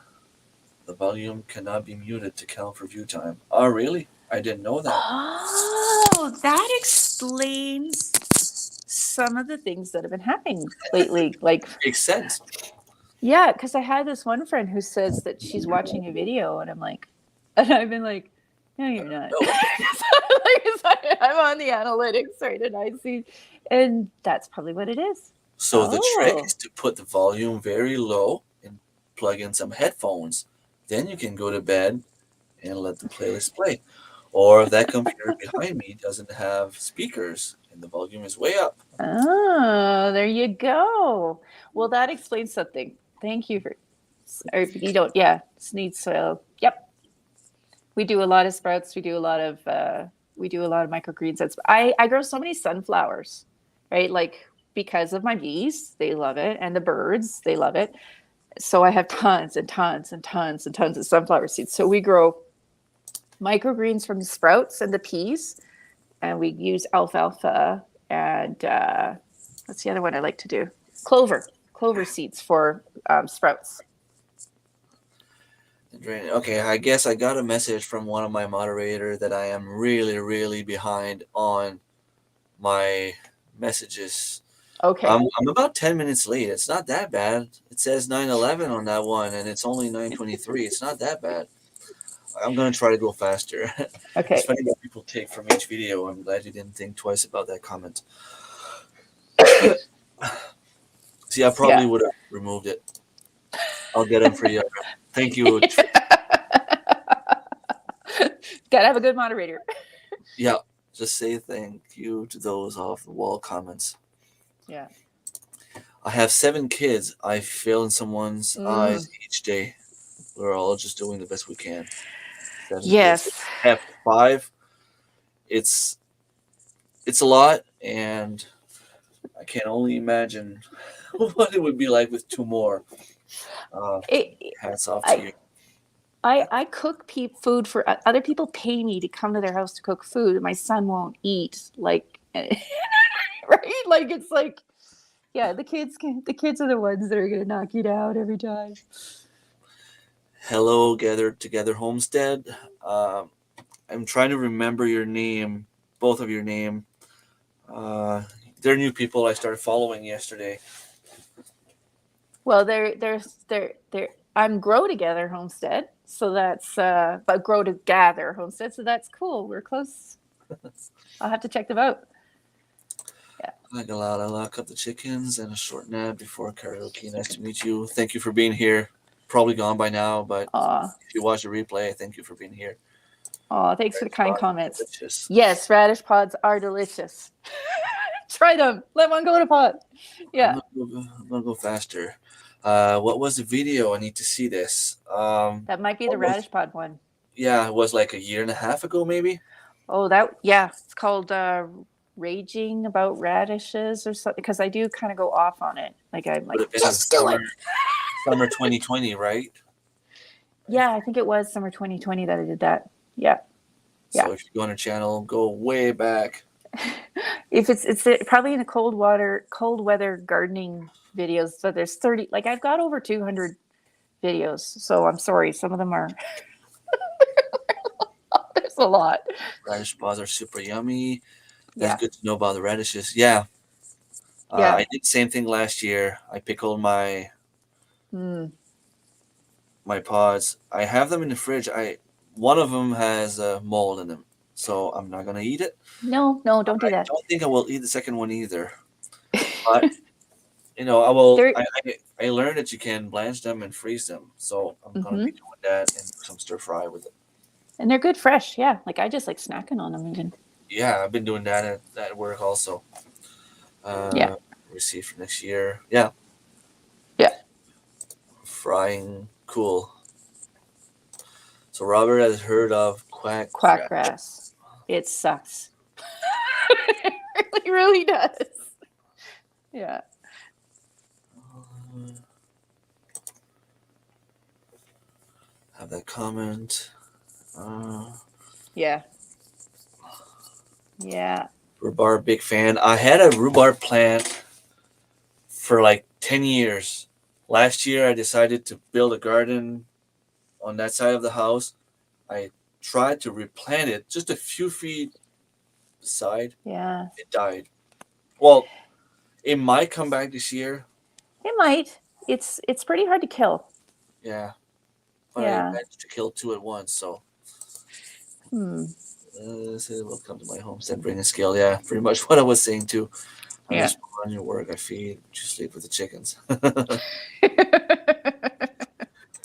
the volume cannot be muted to count for view time. Oh, really? I didn't know that. Oh, that explains some of the things that have been happening lately. Like, Makes sense. yeah, because I had this one friend who says that she's watching a video, and and I've been like, no, you're not. No. I'm on the analytics, right? And I see, and that's probably what it is. So the trick Oh. is to put the volume very low and plug in some headphones. Then you can go to bed and let the playlist play. Or if that computer behind me doesn't have speakers and the volume is way up. Oh, there you go. Well, that explains something. Thank you for, or you don't, yeah, seed soil. Yep. We do a lot of sprouts. We do a lot of microgreens. I grow so many sunflowers, right? Like because of my bees, they love it, and the birds, they love it. So I have tons and tons and tons and tons of sunflower seeds. So we grow microgreens from the sprouts and the peas, and we use alfalfa and what's the other one I like to do? Clover seeds for sprouts. Okay, I guess I got a message from one of my moderators that I am really, really behind on my messages. Okay. I'm about 10 minutes late. It's not that bad. It says 9:11 on that one, and it's only 9:23. It's not that bad. I'm going to try to go faster. Okay. It's funny what people take from each video. I'm glad you didn't think twice about that comment. See, I probably would have removed it. I'll get them for you. Thank you. Gotta have a good moderator. Yeah, just say thank you to those off the wall comments. Yeah. I have 7 kids. I fill in someone's eyes each day. We're all just doing the best we can. 7 yes. Kids. I have 5. It's a lot, and I can only imagine what it would be like with 2 more. Hats off to you. I cook food for other people. Pay me to come to their house to cook food, and my son won't eat. Like, right? Like it's like, yeah, the kids are the ones that are gonna knock you down every time. Hello, Gather Together Homestead. I'm trying to remember your name, both of your name. They're new people I started following yesterday. Well, they're I'm Grow Together Homestead, so that's but Grow To Gather Homestead, so that's cool. We're close. I'll have to check them out. Yeah. I lock up the chickens and a short nap before karaoke. Nice to meet you. Thank you for being here. Probably gone by now, but if you watch the replay, thank you for being here. Oh, thanks for the kind comments. Delicious. Yes, radish pods are delicious. Try them. Let one go in a pot. Yeah. I'm gonna go faster. What was the video? I need to see this. That might be the radish pod one. Yeah, it was like a year and a half ago, maybe. Oh, it's called raging about radishes or something, because I do kind of go off on it. Like I'm Would like, have been just do it. summer 2020, right? Yeah, I think it was summer 2020 that I did that. Yeah. So if you go on our channel, go way back. If it's probably in the cold weather gardening videos. So there's 30, like I've got over 200 videos. So I'm sorry, some of them are there's a lot. Radish pods are super yummy. That's Yeah. good to know about the radishes. Yeah. Yeah. I did the same thing last year. I pickled my pods. I have them in the fridge. One of them has mold in them, so I'm not gonna eat it. No, don't do I that. don't think I will eat the second one either. But I will. I learned that you can blanch them and freeze them, so I'm gonna be doing that and do some stir fry with it. And they're good fresh, yeah. Like I just like snacking on them even. Yeah, I've been doing that at work also. Yeah. Receipt for next year. Yeah. Yeah. Frying, cool. So Robert has heard of quackgrass. It sucks. It really does. Yeah. Have that comment. Yeah. Yeah. Rhubarb, big fan. I had a rhubarb plant for like 10 years. Last year, I decided to build a garden on that side of the house. I tried to replant it just a few feet aside. Yeah. It died. Well, it might come back this year. It might. It's pretty hard to kill. Yeah. But I managed to kill 2 at once, so. Welcome to my homestead, bring a scale. Yeah, pretty much what I was saying too. I just run your work, I feed, you sleep with the chickens.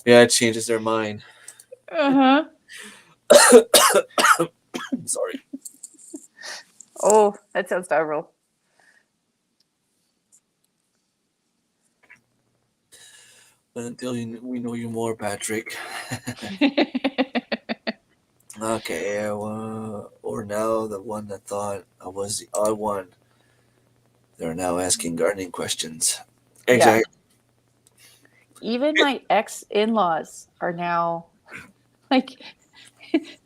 Yeah, it changes their mind. Sorry. Oh, that sounds terrible. But until we know you more, Patrick. Okay, or now the one that thought I was the odd one. They're now asking gardening questions. Exactly. Yeah. Even my ex-in-laws are now like,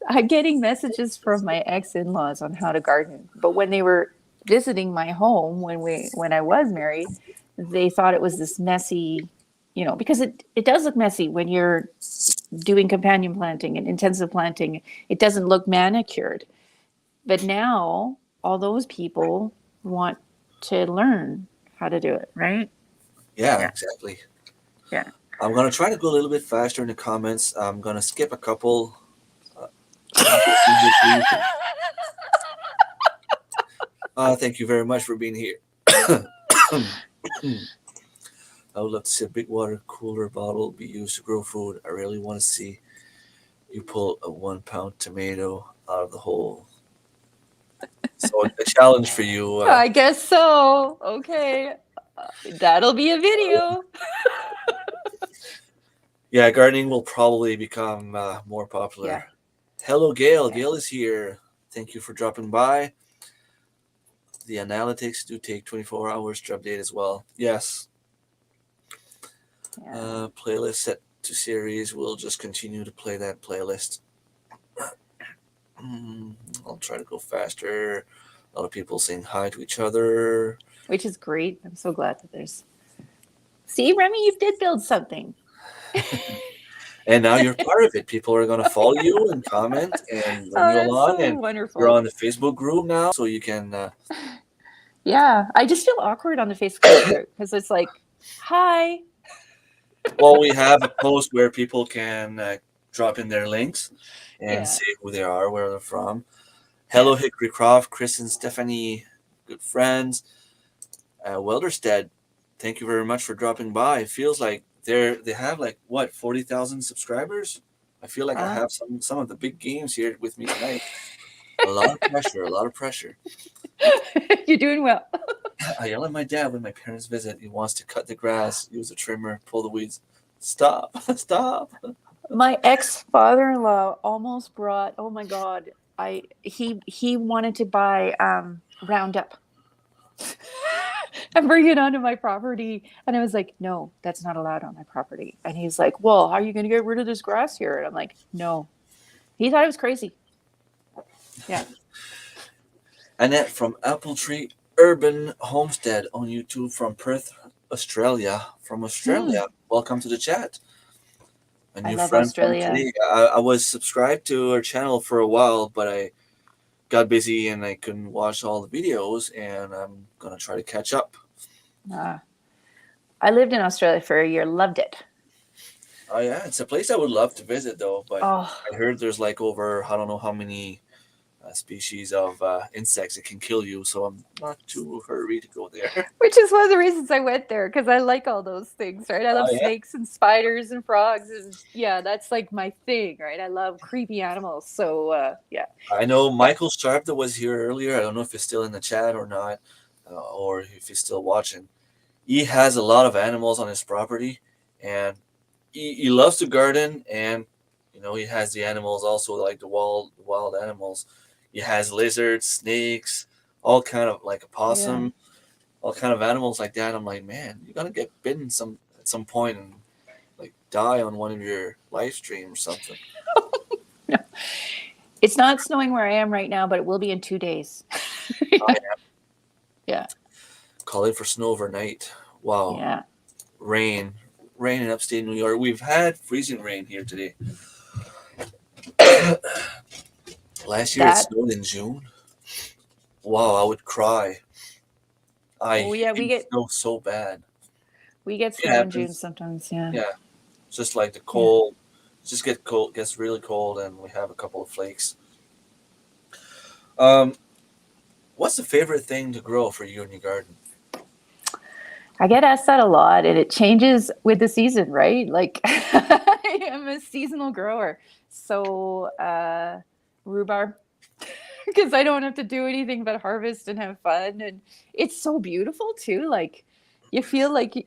I'm getting messages from my ex-in-laws on how to garden. But when they were visiting my home when I was married, they thought it was this messy, because it does look messy when you're doing companion planting and intensive planting. It doesn't look manicured. But now all those people want to learn how to do it, right? Yeah. Exactly. Yeah. I'm going to try to go a little bit faster in the comments. I'm going to skip a couple. Thank you very much for being here. I would love to see a big water cooler bottle be used to grow food. I really want to see you pull a 1-pound tomato out of the hole. So a challenge for you. I guess so. Okay. That'll be a video. Yeah, gardening will probably become more popular. Yeah. Hello, Gail. Gail is here. Thank you for dropping by. The analytics do take 24 hours to update as well. Yes. Yeah. Playlist set to series. We'll just continue to play that playlist. I'll try to go faster. A lot of people saying hi to each other. Which is great. I'm so glad that there's... See, Remy, you did build something. And now you're part of it. People are going to follow you and comment and bring you along. So and wonderful. You're on the Facebook group now, so you can... Yeah, I just feel awkward on the Facebook group because it's like, hi. Well, we have a post where people can drop in their links and say who they are, where they're from. Hello, Hickory Croft, Chris and Stephanie, good friends. Welderstead, thank you very much for dropping by. It feels like they have 40,000 subscribers. I feel like I have some of the big games here with me tonight. A lot of pressure. You're doing well. I yell at my dad when my parents visit. He wants to cut the grass, use a trimmer, pull the weeds. Stop. My ex-father-in-law almost brought, oh my God, he wanted to buy Roundup. And bring it onto my property. And I was like, no, that's not allowed on my property. And he's like, well, how are you going to get rid of this grass here? And I'm like, no. He thought I was crazy. Yeah. Annette from Apple Tree Urban Homestead on YouTube from Perth, Australia. From Australia. Welcome to the chat. A I new love friend from Australia. today. I was subscribed to her channel for a while, but I got busy and I couldn't watch all the videos, and I'm going to try to catch up. I lived in Australia for a year. Loved it. Oh, yeah. It's a place I would love to visit, though. But Oh, I heard there's like over, I don't know how many species of insects that can kill you, so I'm not too hurried to go there. which is one of the reasons I went there, because I like all those things, right? I love Oh, yeah. snakes and spiders and frogs. And yeah, that's like my thing, right? I love creepy animals. So, yeah. I know Michael Sharp that was here earlier. I don't know if he's still in the chat or not, or if he's still watching. He has a lot of animals on his property, and he loves to garden, and he has the animals also, like the wild animals. He has lizards, snakes, all kind of, like a possum, all kind of animals like that. I'm like, man, you're gonna get bitten at some point and like die on one of your live streams or something. No. It's not snowing where I am right now, but it will be in 2 days. Yeah. Call it for snow overnight. Wow. Yeah. Rain in upstate New York. We've had freezing rain here today. Last year it snowed in June. Wow, I would cry. I hate snow so bad. We get snow in June sometimes, yeah. Yeah. Just like the cold. Just gets really cold, and we have a couple of flakes. What's the favorite thing to grow for you in your garden? I get asked that a lot, and it changes with the season, right? Like, I am a seasonal grower. So, rhubarb, because I don't have to do anything but harvest and have fun. And it's so beautiful, too. Like, you feel like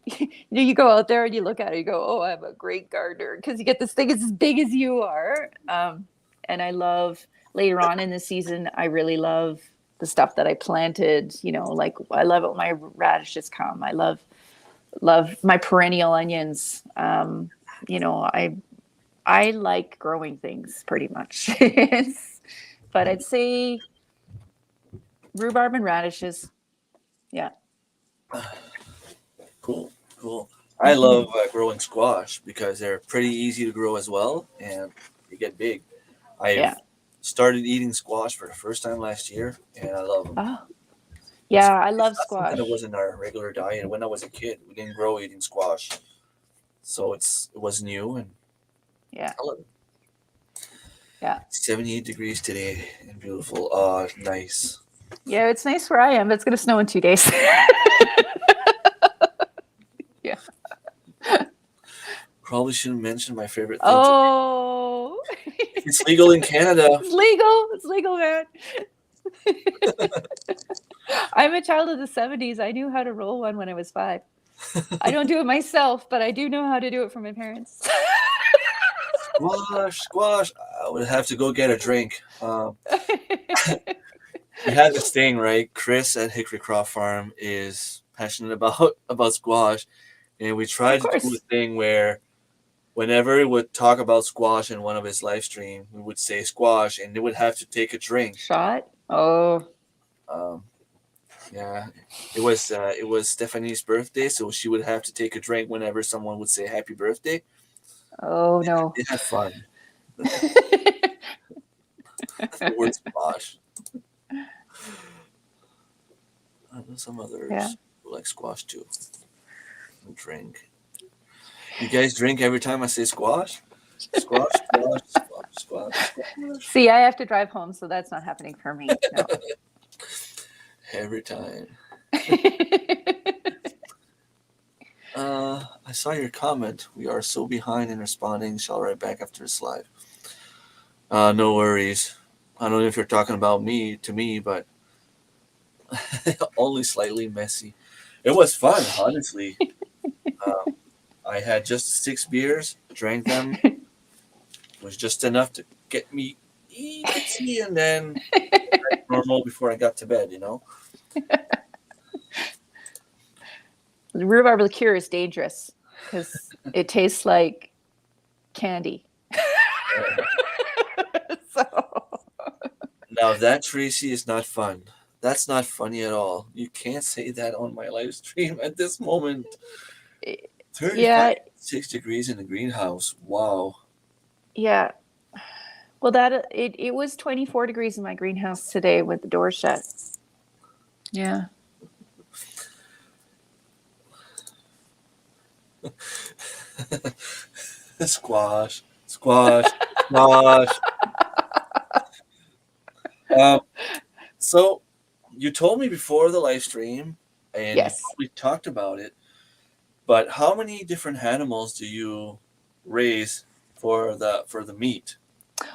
you go out there and you look at it, you go, oh, I'm a great gardener, because you get this thing, it's as big as you are. And I love, later on in the season, I really love the stuff that I planted, like I love it when my radishes come. I love my perennial onions. I like growing things pretty much. But I'd say rhubarb and radishes. Yeah. Cool. I love growing squash because they're pretty easy to grow as well, and they get big. I've started eating squash for the first time last year, and I love them. Oh. Yeah, I love squash. It wasn't our regular diet. When I was a kid, we didn't grow eating squash, so it was new, and I love it. Yeah. 78 degrees today and beautiful. Oh, nice. Yeah, it's nice where I am, but it's going to snow in 2 days. Yeah. Probably shouldn't mention my favorite thing. Oh. It's legal in Canada. It's legal, man. I'm a child of the 70s. I knew how to roll one when I was 5. I don't do it myself, but I do know how to do it from my parents. Squash. I would have to go get a drink. We had this thing, right? Chris at Hickory Croft Farm is passionate about squash, and we tried to do a thing where whenever he would talk about squash in one of his live streams, we would say squash, and they would have to take a drink. Shot? Oh. Yeah. It was Stephanie's birthday, so she would have to take a drink whenever someone would say happy birthday. Oh, no. They had fun. That's the word squash. I know some others who like squash too. Drink. You guys drink every time I say squash? Squash. See, I have to drive home, so that's not happening for me. No. Every time. I saw your comment. We are so behind in responding. Shall write back after this live. No worries. I don't know if you're talking about me, but only slightly messy. It was fun, honestly. I had just 6 beers, drank them. It was just enough to get me easy, and then I normal before I got to bed, you know? The rhubarb liqueur is dangerous because it tastes like candy. So Now that, Tracy, is not fun. That's not funny at all. You can't say that on my live stream at this moment. 35, yeah, 6 degrees in the greenhouse. Wow. yeah. Well, it was 24 degrees in my greenhouse today with the door shut. Yeah. Squash, squash, squash. Um, so you told me before the live stream, and you Yes. probably talked about it, but how many different animals do you raise for the meat?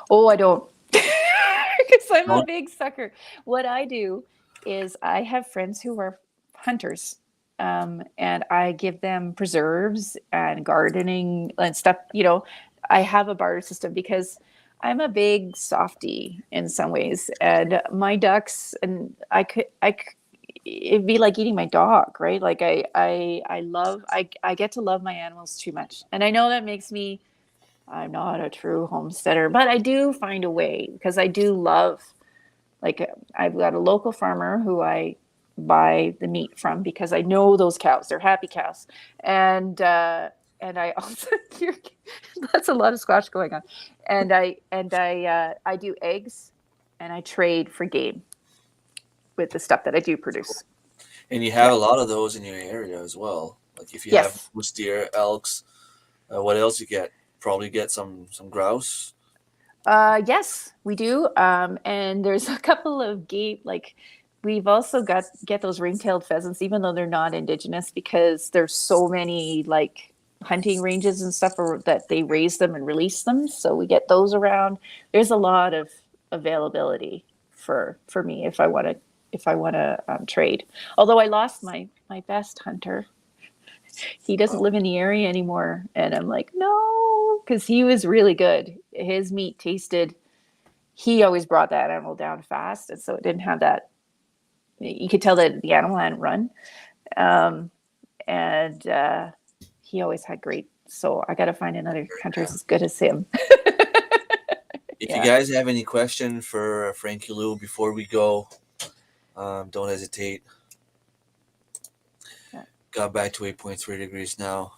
Oh, I don't. Because I'm a No? big sucker. What I do is I have friends who are hunters, and I give them preserves and gardening and stuff. I have a barter system because I'm a big softie in some ways, and my ducks and it'd be like eating my dog, right? Like I get to love my animals too much, and I know that makes me. I'm not a true homesteader, but I do find a way because I do love, like, I've got a local farmer who I buy the meat from because I know those cows, they're happy cows. And I also, that's a lot of squash going on. I do eggs and I trade for game with the stuff that I do produce. And you Yeah. have a lot of those in your area as well. Like if you have Yes. moose deer, elks, what else you get? Probably get some grouse. Yes, we do. And there's a couple of game like we've also get those ring-tailed pheasants, even though they're not indigenous, because there's so many like hunting ranges and stuff that they raise them and release them. So we get those around. There's a lot of availability for me if I want to trade. Although I lost my best hunter, he doesn't live in the area anymore, and I'm like, no, because he was really good. His meat tasted. He always brought that animal down fast, and so it didn't have that. You could tell that the animal hadn't run, um, and he always had great. So I got to find another hunter Yeah. as good as him. If you Yeah. guys have any question for Frankie-Lou before we go, don't hesitate. Yeah. Got back to 8.3 degrees now.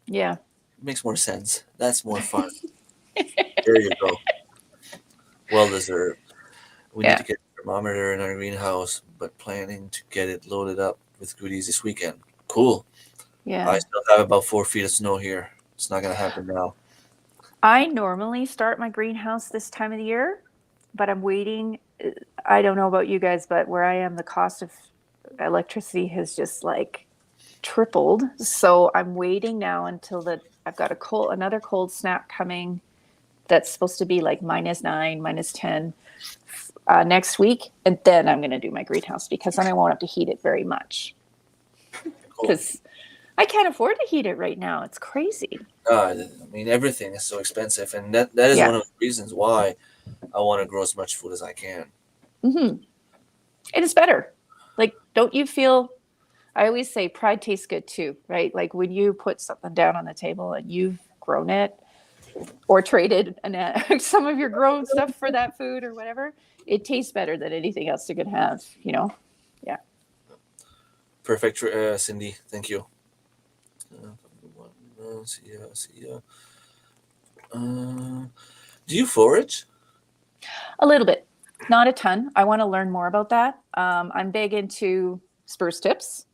Yeah. It makes more sense. That's more fun. There you go. Well deserved. We need Yeah. to get a thermometer in our greenhouse, but planning to get it loaded up with goodies this weekend. Cool. I Yeah. still have about 4 feet of snow here. It's not going to happen now. I normally start my greenhouse this time of the year, but I'm waiting. I don't know about you guys, but where I am, the cost of electricity has just like tripled. So I'm waiting now until I've got another cold snap coming that's supposed to be like -9, -10 next week, and then I'm going to do my greenhouse because then I won't have to heat it very much Cool. because I can't afford to heat it right now. It's crazy. I mean, everything is so expensive, and that is Yeah. one of the reasons why I want to grow as much food as I can. Mm-hmm. It is better. Like, don't you feel? I always say pride tastes good too, right? Like when you put something down on the table and you've grown it or traded some of your grown stuff for that food or whatever, it tastes better than anything else you could have, Yeah. Perfect, Cindy. Thank you. See ya. See ya. Do you forage? A little bit, not a ton. I want to learn more about that. I'm big into spruce tips,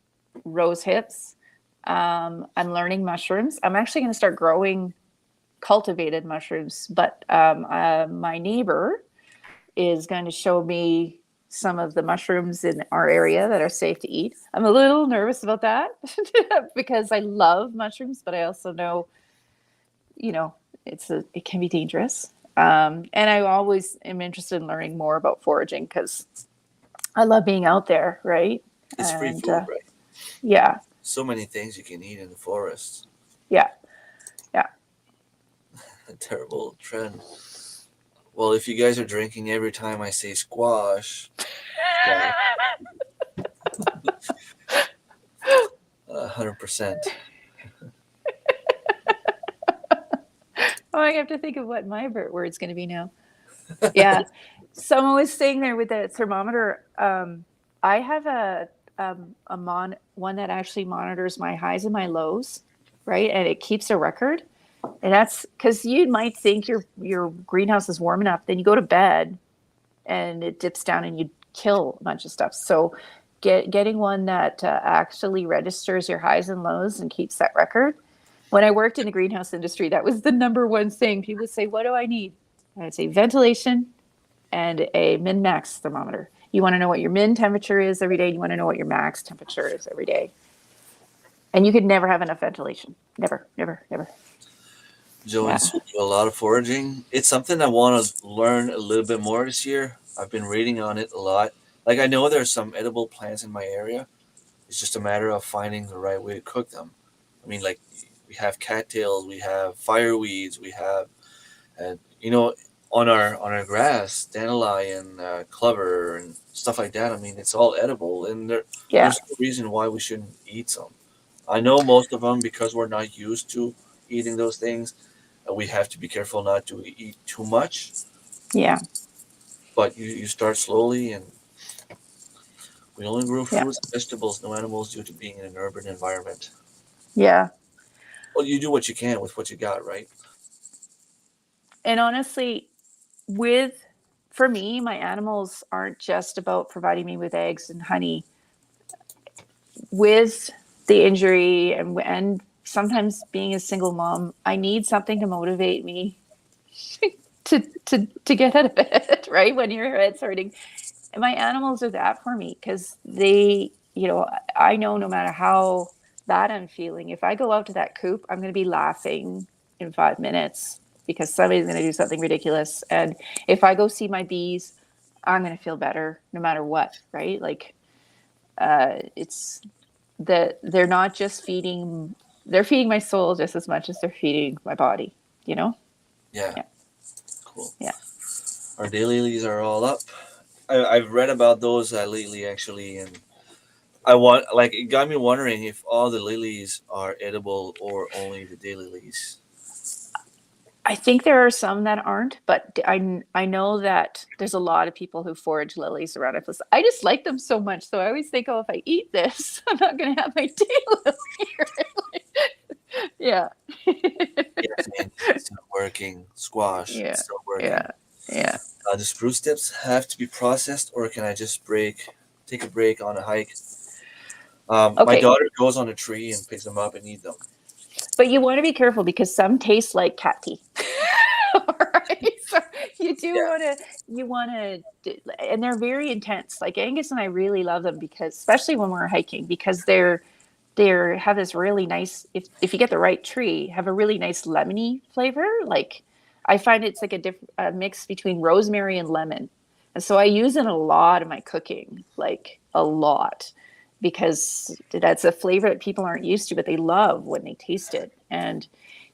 rose hips. I'm learning mushrooms. I'm actually going to start growing cultivated mushrooms, but my neighbor is going to show me some of the mushrooms in our area that are safe to eat. I'm a little nervous about that because I love mushrooms, but I also know, you know, it can be dangerous. And I always am interested in learning more about foraging because I love being out there, right? It's free And food, right? yeah, So many things you can eat in the forest. yeah, yeah. A terrible trend. Well, if you guys are drinking every time I say squash, squash, 100%. Oh, I have to think of what my word's going to be now. Yeah. Someone was saying there with the thermometer. I have one that actually monitors my highs and my lows, right? And it keeps a record. And that's because you might think your greenhouse is warm enough, then you go to bed and it dips down and you kill a bunch of stuff. So getting one that actually registers your highs and lows and keeps that record. When I worked in the greenhouse industry, that was the number one thing. People would say, "What do I need?" I'd say ventilation and a min max thermometer. You want to know what your min temperature is every day. You want to know what your max temperature is every day. And you could never have enough ventilation. Never, never, never. Joanne, Yeah. so you do a lot of foraging. It's something I want to learn a little bit more this year. I've been reading on it a lot. Like I know there's some edible plants in my area. It's just a matter of finding the right way to cook them. I mean, like we have cattails, we have fireweeds, we have, and on our grass, dandelion, clover, and stuff like that. I mean, it's all edible, and Yeah. there's no reason why we shouldn't eat some. I know most of them because we're not used to eating those things. We have to be careful not to eat too much, Yeah. but you start slowly, and we only grow Yeah. fruits and vegetables, no animals, due to being in an urban environment. Yeah. Well, you do what you can with what you got, right? And honestly, with for me, my animals aren't just about providing me with eggs and honey. With the injury and sometimes being a single mom, I need something to motivate me to get out of bed, right? When your head's hurting. And my animals are that for me because I know no matter how bad I'm feeling, if I go out to that coop, I'm going to be laughing in 5 minutes because somebody's going to do something ridiculous. And if I go see my bees, I'm going to feel better no matter what, right? Like, it's that they're not just they're feeding my soul just as much as they're feeding my body, you know? Yeah, Yeah. cool. Yeah. Our daylilies are all up. I've read about those lately, actually, and it got me wondering if all the lilies are edible or only the daylilies. I think there are some that aren't, but I know that there's a lot of people who forage lilies around. I just like them so much, so I always think, oh, if I eat this, I'm not going to have my daylily. Yeah. Yes, man, it's still working. Squash, Yeah. it's still working. Yeah. Yeah. The spruce tips have to be processed, or can I just take a break on a hike? My Okay. daughter goes on a tree and picks them up and eats them. But you want to be careful because some taste like cat pee. All right. So Yeah, you want to, and they're very intense. Like Angus and I really love them because, especially when we're hiking, because they have this really nice, if you get the right tree, have a really nice lemony flavor. Like I find it's like a mix between rosemary and lemon. And so I use it a lot in my cooking, like a lot, because that's a flavor that people aren't used to, but they love when they taste it. And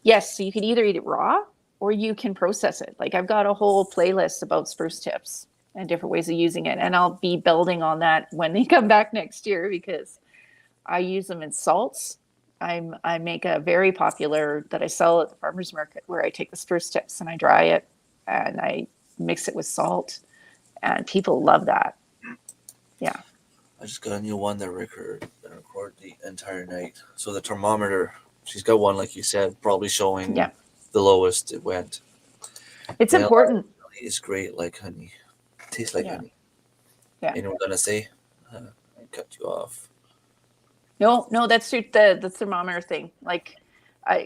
yes, so you can either eat it raw or you can process it. Like I've got a whole playlist about spruce tips and different ways of using it. And I'll be building on that when they come back next year because I use them in salts. I make a very popular that I sell at the farmer's market where I take the spruce tips and I dry it and I mix it with salt, and people love that. Yeah. I just got a new one that record the entire night. So the thermometer, she's got one like you said, probably showing Yeah. the lowest it went. It's Dandelion important. is great, like honey. Tastes like Yeah. honey. Yeah. You know what I'm gonna say? I cut you off. No, no, that's the thermometer thing. Like,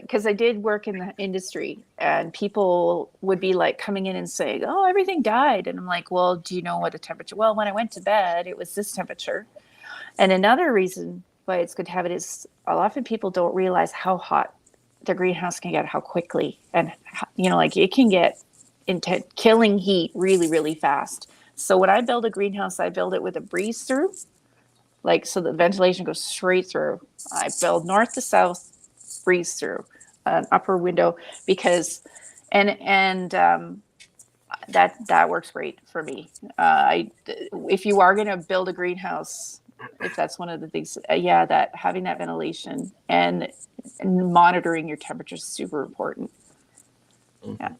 because I did work in the industry, and people would be like coming in and saying, "Oh, everything died," and I'm like, "Well, do you know what the temperature?" Well, when I went to bed, it was this temperature. And another reason why it's good to have it is often people don't realize how hot the greenhouse can get, how quickly, and like it can get into killing heat really, really fast. So when I build a greenhouse, I build it with a breeze through, like so the ventilation goes straight through. I build north to south, breeze through, an upper window because, and that works great for me. If you are going to build a greenhouse, if that's one of the things, yeah, that having that ventilation and monitoring your temperature is super important. Yeah.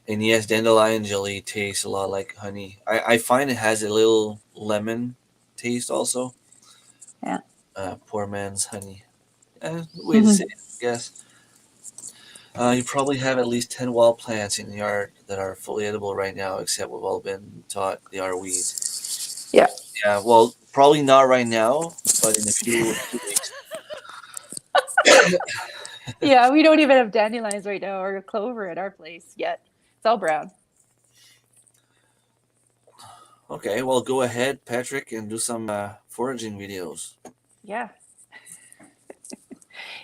And yes, dandelion jelly tastes a lot like honey. I find it has a little lemon taste also. Yeah. Poor man's honey. Way to say it, I guess. You probably have at least 10 wild plants in the yard that are fully edible right now, except we've all been taught they are weeds. Yeah. Yeah, well, probably not right now, but in a few weeks. Yeah, we don't even have dandelions right now or clover at our place yet. It's all brown. Okay, well, go ahead, Patrick, and do some foraging videos. Yeah.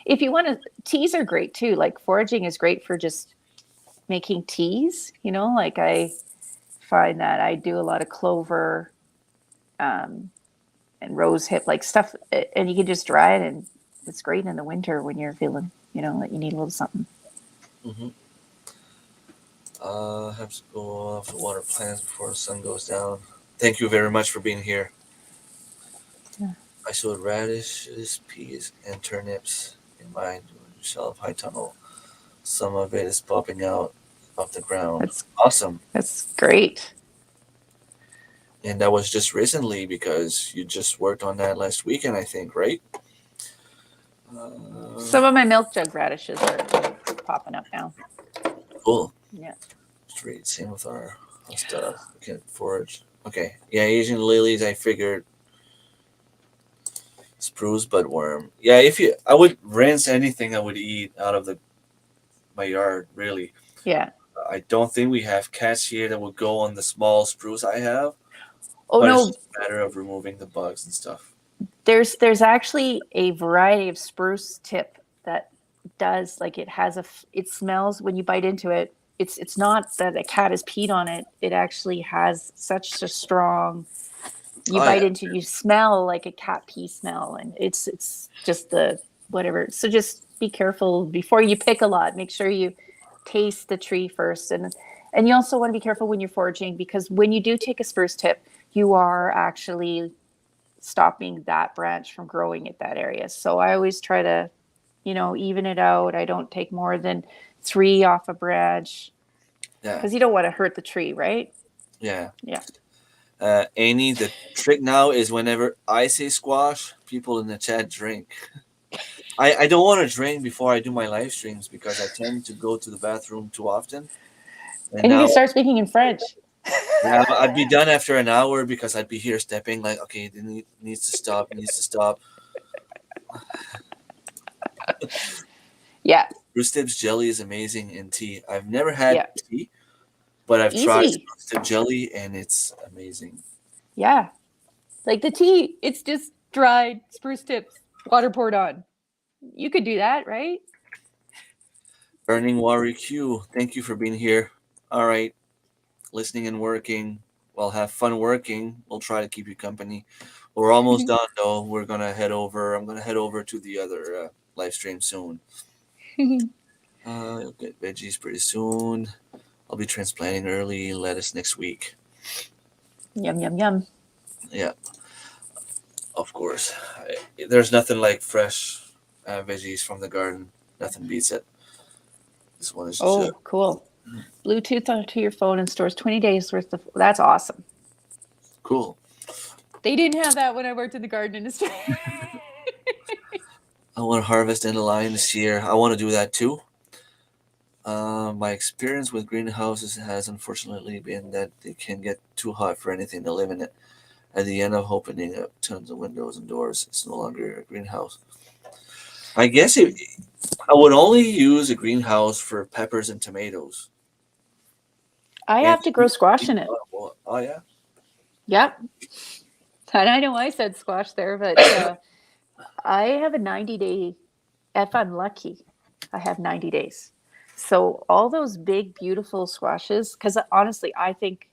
If you want to, teas are great too. Like foraging is great for just making teas. Like I find that I do a lot of clover and rose hip, like stuff, and you can just dry it, and it's great in the winter when you're feeling, that you need a little something. Mm-hmm. Have to go off the water plants before the sun goes down. Thank you very much for being here. Yeah. I sowed radishes, peas, and turnips in my shelf high tunnel. Some of it is popping out of the ground. Awesome. That's great. And that was just recently because you just worked on that last weekend, I think, right? Some of my milk jug radishes are popping up now. Cool. Yeah. Straight. Same with our stuff. We can forage. Okay. Yeah, Asian lilies, I figured. Spruce budworm. Yeah, I would rinse anything I would eat out of my yard, really. Yeah. I don't think we have cats here that would go on the small spruce I have. Oh but no, it's just a matter of removing the bugs and stuff. There's actually a variety of spruce tip that does, like, it smells when you bite into it. It's not that a cat has peed on it. It actually has such a strong, you bite into, you smell like a cat pee smell, and it's just the whatever. So just be careful before you pick a lot. Make sure you taste the tree first, and you also want to be careful when you're foraging, because when you do take a spruce tip, you are actually stopping that branch from growing at that area. So I always try to, even it out. I don't take more than 3 off a branch. Yeah. Because you don't want to hurt the tree, right? Yeah. Yeah. Annie, the trick now is whenever I say squash, people in the chat drink. I don't want to drink before I do my live streams because I tend to go to the bathroom too often. And you can start speaking in French. Yeah, I'd be done after an hour because I'd be here stepping like, okay, it needs to stop. Yeah. Spruce Tip's jelly is amazing in tea. I've never had tea, but I've tried Spruce Tip jelly and it's amazing. Yeah. Like the tea, it's just dried spruce tips, water poured on. You could do that, right? Burning Warrior Q, thank you for being here. All right. Listening and working. Well, have fun working. We'll try to keep you company. We're almost done, though. I'm going to head over to the other live stream soon. You'll get veggies pretty soon. I'll be transplanting early lettuce next week. Yum, yum, yum. Yeah. Of course. There's nothing like fresh veggies from the garden. Nothing beats it. This one is cool. Bluetooth onto your phone and stores 20 days worth of. That's awesome. Cool. They didn't have that when I worked in the garden industry. I want to harvest dandelion this year. I want to do that too. My experience with greenhouses has unfortunately been that they can get too hot for anything to live in it. At the end of opening up tons of windows and doors, it's no longer a greenhouse. I guess I would only use a greenhouse for peppers and tomatoes. I have to grow squash in it. Oh, yeah? Yep. And I know I said squash there, but I have a 90-day, if I'm lucky, I have 90 days. So all those big, beautiful squashes, because honestly, I think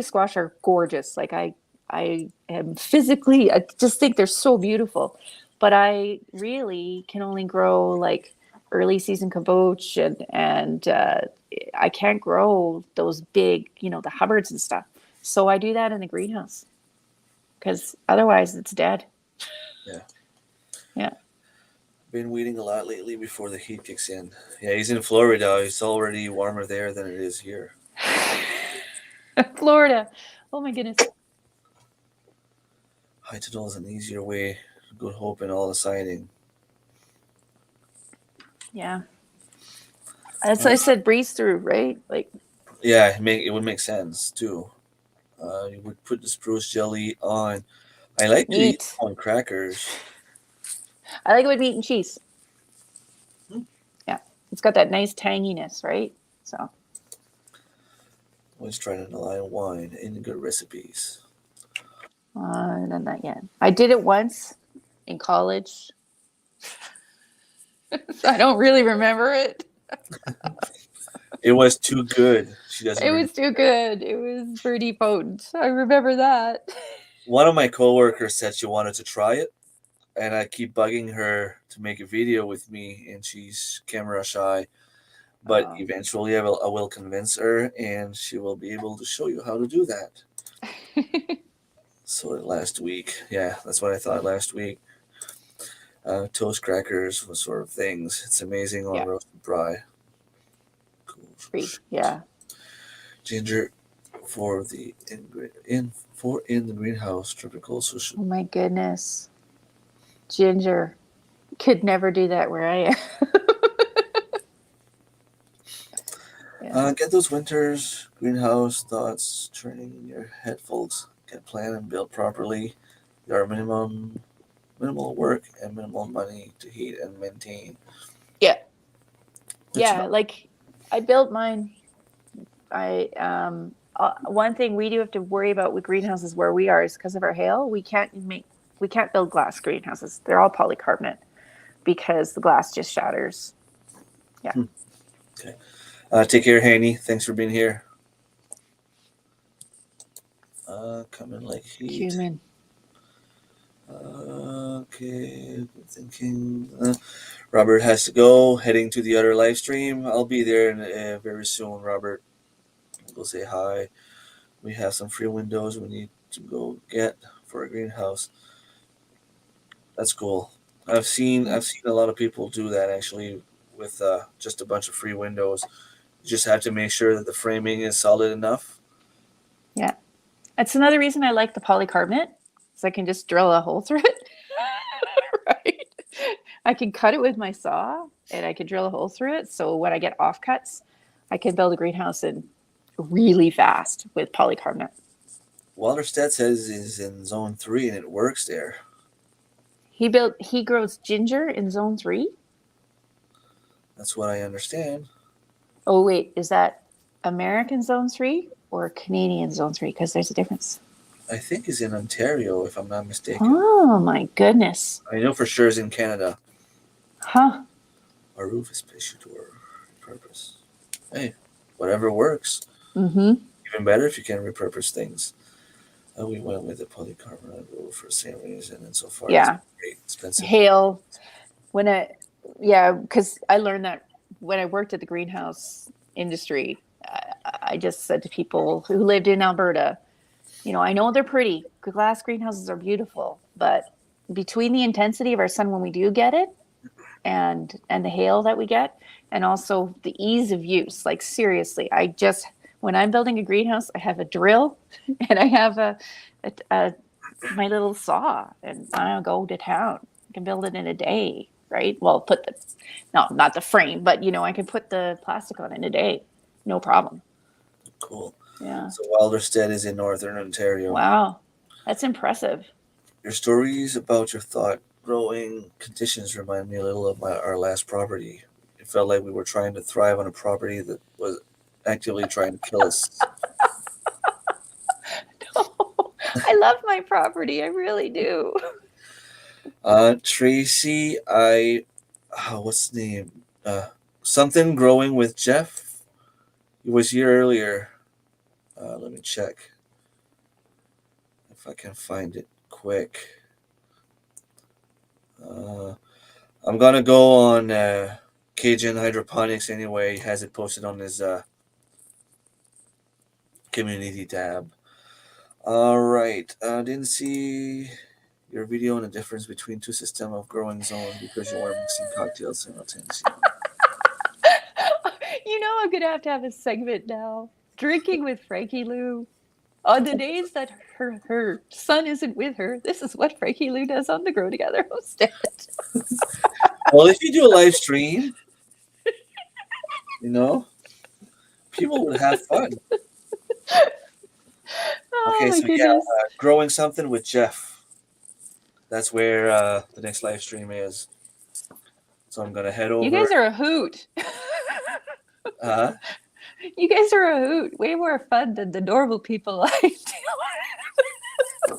squash are gorgeous. Like I am physically, I just think they're so beautiful. But I really can only grow like early season kaboch, and I can't grow those big, the Hubbards and stuff. So I do that in the greenhouse because otherwise it's dead. Yeah. Yeah. Been waiting a lot lately before the heat kicks in. Yeah, he's in Florida. It's already warmer there than it is here. Florida. Oh my goodness. High tunnel is an easier way. Good hope in all the siding. Yeah. That's what I said, breeze through, right? Like, Yeah, it would make sense too. You would put the spruce jelly on. I like to eat meat. on crackers. I like it with meat and cheese. Hmm. Yeah. It's got that nice tanginess, right? So. Always trying to align wine in good recipes. Done that yet. I did it once in college. So I don't really remember it. It was too good. She doesn't It remember. was too good. It was pretty potent. I remember that. One of my coworkers said she wanted to try it, and I keep bugging her to make a video with me, and she's camera shy. But Oh. eventually, I will convince her, and she will be able to show you how to do that. So last week, yeah, that's what I thought last week. Toast crackers, what sort of things. It's amazing on Yeah. roasted rye. Cool. Free. Yeah. Ginger for the in the greenhouse. Tropical social. Oh my goodness. Ginger. Could never do that where I am. Yeah. Get those winters greenhouse thoughts turning in your head, folks. Get planned and built properly. There are minimal work and minimal money to heat and maintain. Yeah. Good Yeah. job. Like I built mine. One thing we do have to worry about with greenhouses where we are is because of our hail, we can't build glass greenhouses. They're all polycarbonate because the glass just shatters. Yeah. Okay. Take care, Haney. Thanks for being here. Coming like heat. Human. Okay. Thinking. Robert has to go. Heading to the other live stream. I'll be there very soon, Robert. Go say hi. We have some free windows we need to go get for a greenhouse. That's cool. I've seen a lot of people do that actually with just a bunch of free windows. You just have to make sure that the framing is solid enough. Yeah. That's another reason I like the polycarbonate. So I can just drill a hole through it. Right. I can cut it with my saw and I can drill a hole through it. So when I get offcuts, I can build a greenhouse in really fast with polycarbonate. Wallerstedt says is in zone 3 and it works there. He grows ginger in zone 3. That's what I understand. Oh wait, is that American zone 3 or Canadian zone 3? Because there's a difference. I think is in Ontario, if I'm not mistaken. Oh my goodness. I know for sure is in Canada. Huh. Our roof is special to our purpose. Hey, whatever works. Mm-hmm. Even better if you can repurpose things. We went with the polycarbonate roof for the same reason, and so far Yeah. it's very expensive. Hail. Because I learned that when I worked at the greenhouse industry, I just said to people who lived in Alberta, I know they're pretty. Glass greenhouses are beautiful, but between the intensity of our sun when we do get it and the hail that we get, and also the ease of use, like seriously, when I'm building a greenhouse, I have a drill and I have my little saw and I'll go to town. I can build it in a day, right? Well, not the frame, but I can put the plastic on in a day. No problem. Cool. Yeah. So Wallerstedt is in northern Ontario. Wow. That's impressive. Your stories about your thought growing conditions remind me a little of our last property. It felt like we were trying to thrive on a property that was actively trying to kill us. I love my property. I really do. Tracy, what's the name? Something growing with Jeff. He was here earlier. Let me check if I can find it quick. I'm gonna go on Cajun Hydroponics anyway has it posted on his community tab. All right. Didn't see your video on the difference between two systems of growing zones because you weren't mixing cocktails simultaneously. You know, I'm gonna have a segment now. Drinking with Frankie-Lou. On the days that her son isn't with her, this is what Frankie-Lou does on the Grow Together Homestead. Well, if you do a live stream, you know, people would have fun. Oh Okay, my so yeah, goodness. growing something with Jeff. That's where the next live stream is. So I'm gonna head over. You guys are a hoot. Uh, You guys are a hoot. Way more fun than the normal people I do.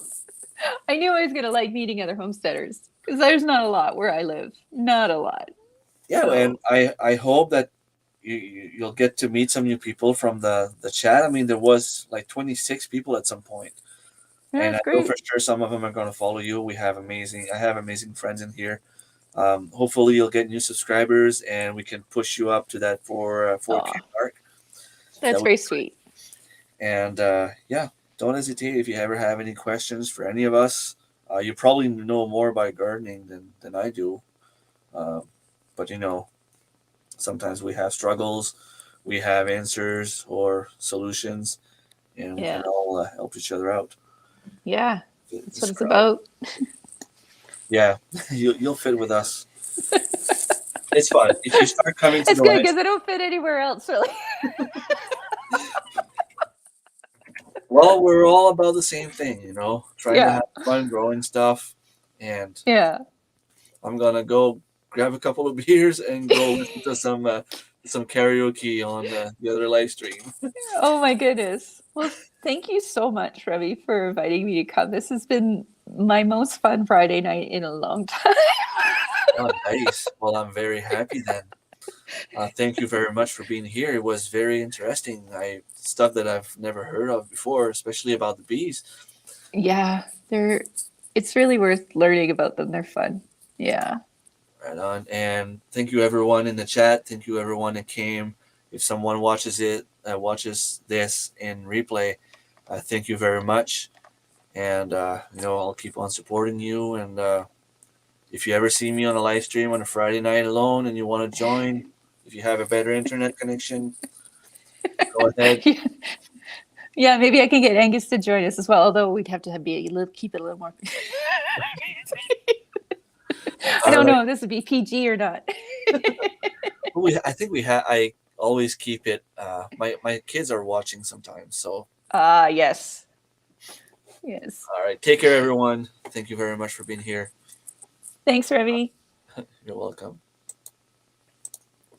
I knew I was gonna like meeting other homesteaders because there's not a lot where I live. Not a lot. yeah, So, and I hope that you'll get to meet some new people from the chat. I mean, there was like 26 people at some point, and I that's know for great. sure some of them are going to follow you. I have amazing friends in here. Hopefully, you'll get new subscribers, and we can push you up to that 4K Oh, mark. that's That would, very sweet. and yeah, don't hesitate if you ever have any questions for any of us. You probably know more about gardening than I do, uh, but you know, sometimes we have struggles, we have answers or solutions, and we can Yeah. all help each other out. Yeah. That's This what it's crowd, about. yeah, you'll fit with us. It's fun if you start coming to It's the good live. because I don't fit anywhere else, really. Well, we're all about the same thing, you know, trying to Yeah. have fun growing stuff. And Yeah. I'm gonna go grab a couple of beers and go listen to some karaoke on the other live stream. Oh my goodness. Well, thank you so much, Remy, for inviting me to come. This has been my most fun Friday night in a long time. Oh, nice. Well, I'm very happy then. Thank you very much for being here. It was very interesting. Stuff that I've never heard of before, especially about the bees. Yeah, it's really worth learning about them. They're fun. Yeah. Right on. And thank you everyone in the chat. Thank you everyone that came. If someone watches this in replay, thank you very much. And you know, I'll keep on supporting you. And if you ever see me on a live stream on a Friday night alone and you want to join, if you have a better internet connection, go ahead. Yeah, maybe I can get Angus to join us as well, although we'd have to keep it a little more. I All don't right. know if this would be PG or not. I think we have. I always keep it. My kids are watching sometimes, so. Yes. Yes. All right. Take care, everyone. Thank you very much for being here. Thanks, Remy. You're welcome.